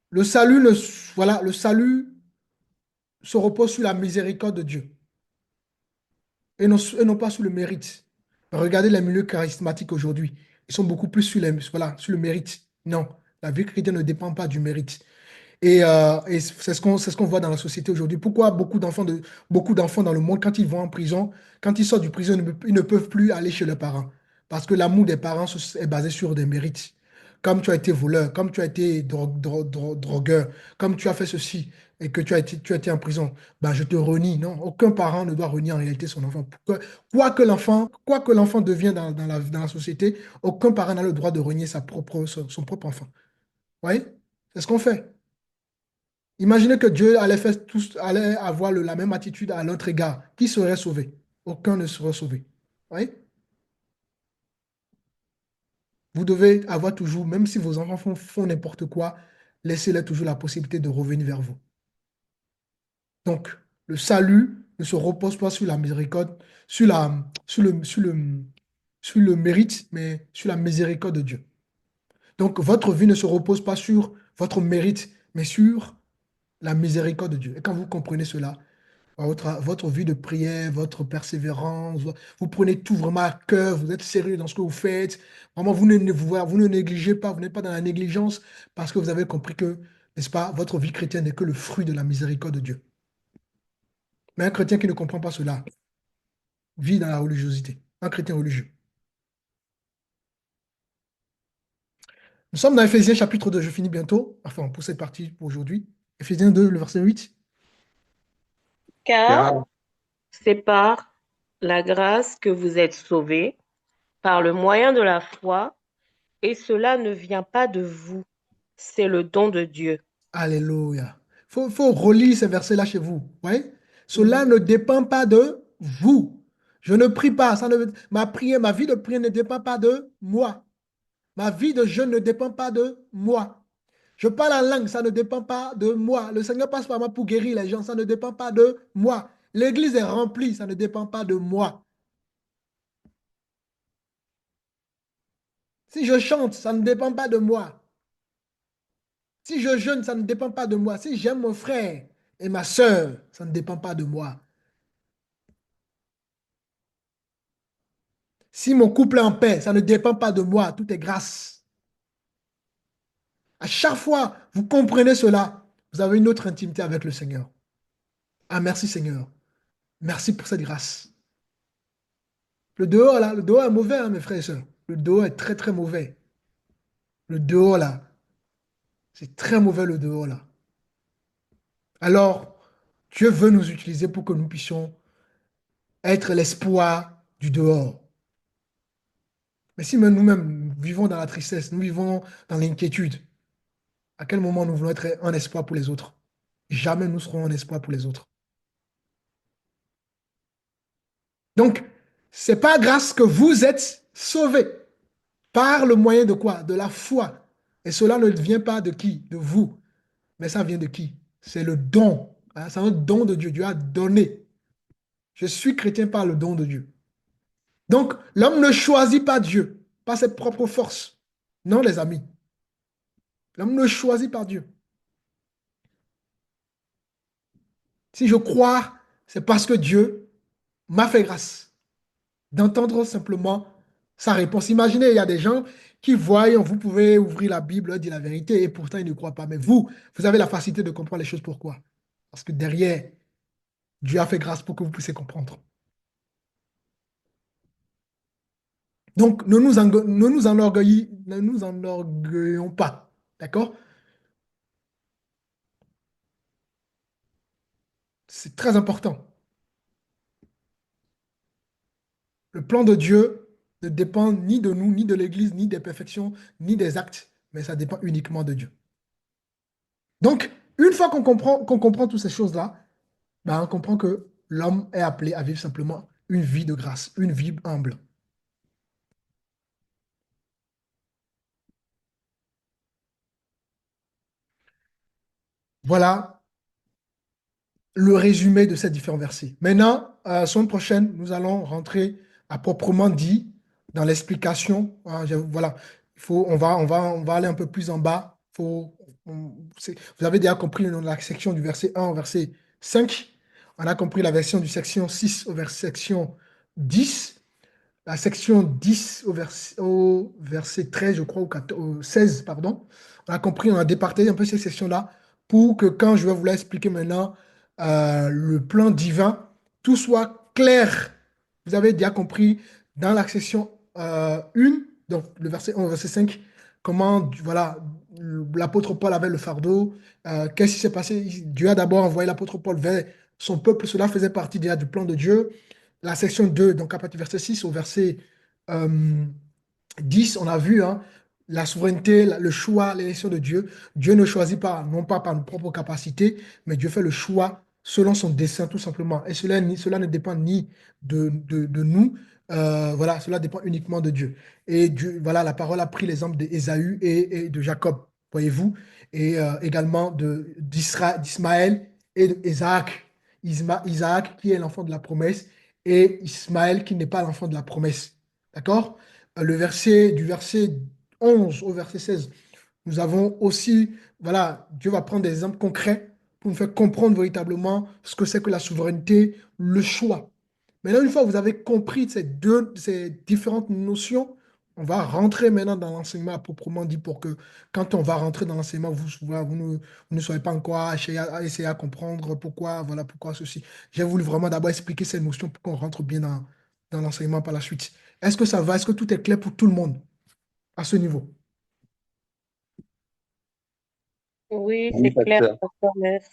le salut, voilà, le salut se repose sur la miséricorde de Dieu et non pas sur le mérite. Regardez les milieux charismatiques aujourd'hui. Ils sont beaucoup plus sur le mérite. Non, la vie chrétienne ne dépend pas du mérite. Et c'est ce qu'on voit dans la société aujourd'hui. Pourquoi beaucoup d'enfants dans le monde, quand ils vont en prison, quand ils sortent du prison, ils ne peuvent plus aller chez leurs parents? Parce que l'amour des parents est basé sur des mérites. comme tu as été voleur, comme tu as été drogueur, comme tu as fait ceci et que tu as été en prison, ben je te renie. Non, aucun parent ne doit renier en réalité son enfant. Quoi que l'enfant devienne dans la société, aucun parent n'a le droit de renier son propre enfant. Vous voyez? C'est ce qu'on fait. Imaginez que Dieu allait avoir la même attitude à l'autre égard. Qui serait sauvé? Aucun ne serait sauvé. Vous voyez? Vous devez avoir toujours, même si vos enfants font n'importe quoi, laissez-leur toujours la possibilité de revenir vers vous. Donc, le salut ne se repose pas sur la miséricorde, sur le mérite, mais sur la miséricorde de Dieu. Donc, votre vie ne se repose pas sur votre mérite, mais sur la miséricorde de Dieu. Et quand vous comprenez cela, votre vie de prière, votre persévérance, vous prenez tout vraiment à cœur, vous êtes sérieux dans ce que vous faites. Vraiment, vous ne négligez pas, vous n'êtes pas dans la négligence parce que vous avez compris que, n'est-ce pas, votre vie chrétienne n'est que le fruit de la miséricorde de Dieu. Mais un chrétien qui ne comprend pas cela vit dans la religiosité. Un chrétien religieux. Nous sommes dans Éphésiens chapitre 2, je finis bientôt, enfin pour cette partie pour aujourd'hui. Éphésiens 2, le verset 8. Car Car c'est par la grâce que vous êtes sauvés, par le moyen de la foi, et cela ne vient pas de vous, c'est le don de Dieu. Alléluia. Il faut relire ces versets-là chez vous. Ouais? Cela Mhm. ne dépend pas de vous. Je ne prie pas. Ma prière, ma vie de prière ne dépend pas de moi. Ma vie de jeûne ne dépend pas de moi. Je parle en langue, ça ne dépend pas de moi. Le Seigneur passe par moi pour guérir les gens, ça ne dépend pas de moi. L'église est remplie, ça ne dépend pas de moi. Si je chante, ça ne dépend pas de moi. Si je jeûne, ça ne dépend pas de moi. Si j'aime mon frère et ma soeur, ça ne dépend pas de moi. Si mon couple est en paix, ça ne dépend pas de moi. Tout est grâce. À chaque fois, vous comprenez cela, vous avez une autre intimité avec le Seigneur. Ah, merci Seigneur. Merci pour cette grâce. Le dehors, là, le dehors est mauvais, hein, mes frères et sœurs. Le dehors est très, très mauvais. Le dehors, là, c'est très mauvais, le dehors, là. Alors, Dieu veut nous utiliser pour que nous puissions être l'espoir du dehors. Mais si même nous-mêmes nous vivons dans la tristesse, nous vivons dans l'inquiétude, à quel moment nous voulons être un espoir pour les autres? Jamais nous serons un espoir pour les autres. Donc, c'est pas grâce que vous êtes sauvés. Par le moyen de quoi? De la foi. Et cela ne vient pas de qui? De vous. Mais ça vient de qui? C'est le don. Hein, c'est un don de Dieu. Dieu a donné. Je suis chrétien par le don de Dieu. Donc, l'homme ne choisit pas Dieu, pas ses propres forces. Non, les amis. L'homme ne choisit pas Dieu. Si je crois, c'est parce que Dieu m'a fait grâce d'entendre simplement sa réponse. Imaginez, il y a des gens qui voient, vous pouvez ouvrir la Bible, leur dire la vérité, et pourtant ils ne croient pas. Mais vous avez la facilité de comprendre les choses. Pourquoi? Parce que derrière, Dieu a fait grâce pour que vous puissiez comprendre. Donc, ne nous enorgueillons pas. D'accord? C'est très important. Le plan de Dieu ne dépend ni de nous, ni de l'Église, ni des perfections, ni des actes, mais ça dépend uniquement de Dieu. Donc, une fois qu'on comprend toutes ces choses-là, ben, on comprend que l'homme est appelé à vivre simplement une vie de grâce, une vie humble. Voilà le résumé de ces différents versets. Maintenant, la semaine prochaine, nous allons rentrer à proprement dit dans l'explication. Voilà, on va aller un peu plus en bas. Vous avez déjà compris dans la section du verset 1 au verset 5. On a compris la version du section 6 au section 10. La section 10 au verset 13, je crois, au 16, pardon. On a compris, on a départagé un peu ces sections-là pour que quand je vais vous l'expliquer maintenant, le plan divin, tout soit clair. Vous avez déjà compris dans la section 1, donc le verset 1 au verset 5, comment, voilà, l'apôtre Paul avait le fardeau. Qu'est-ce qui s'est passé? Dieu a d'abord envoyé l'apôtre Paul vers son peuple. Cela faisait partie déjà du plan de Dieu. La section 2, donc à partir du verset 6 au verset euh, 10, on a vu hein, la souveraineté, le choix, l'élection de Dieu. Dieu ne choisit pas, non pas par nos propres capacités, mais Dieu fait le choix selon son dessein, tout simplement. Et cela ne dépend ni de nous, voilà, cela dépend uniquement de Dieu. Et Dieu, voilà, la parole a pris l'exemple d'Ésaü et de Jacob, voyez-vous, et également d'Ismaël et d'Isaac. Isaac qui est l'enfant de la promesse et Ismaël qui n'est pas l'enfant de la promesse. D'accord? Du verset 11 au verset 16, nous avons aussi, voilà, Dieu va prendre des exemples concrets pour nous faire comprendre véritablement ce que c'est que la souveraineté, le choix. Maintenant, une fois que vous avez compris ces différentes notions, on va rentrer maintenant dans l'enseignement à proprement dit pour que quand on va rentrer dans l'enseignement, vous ne soyez pas encore à essayer à comprendre pourquoi, voilà, pourquoi ceci. J'ai voulu vraiment d'abord expliquer ces notions pour qu'on rentre bien dans l'enseignement par la suite. Est-ce que ça va? Est-ce que tout est clair pour tout le monde à ce niveau? Oui, Oui, c'est clair, pasteur. pasteur, merci.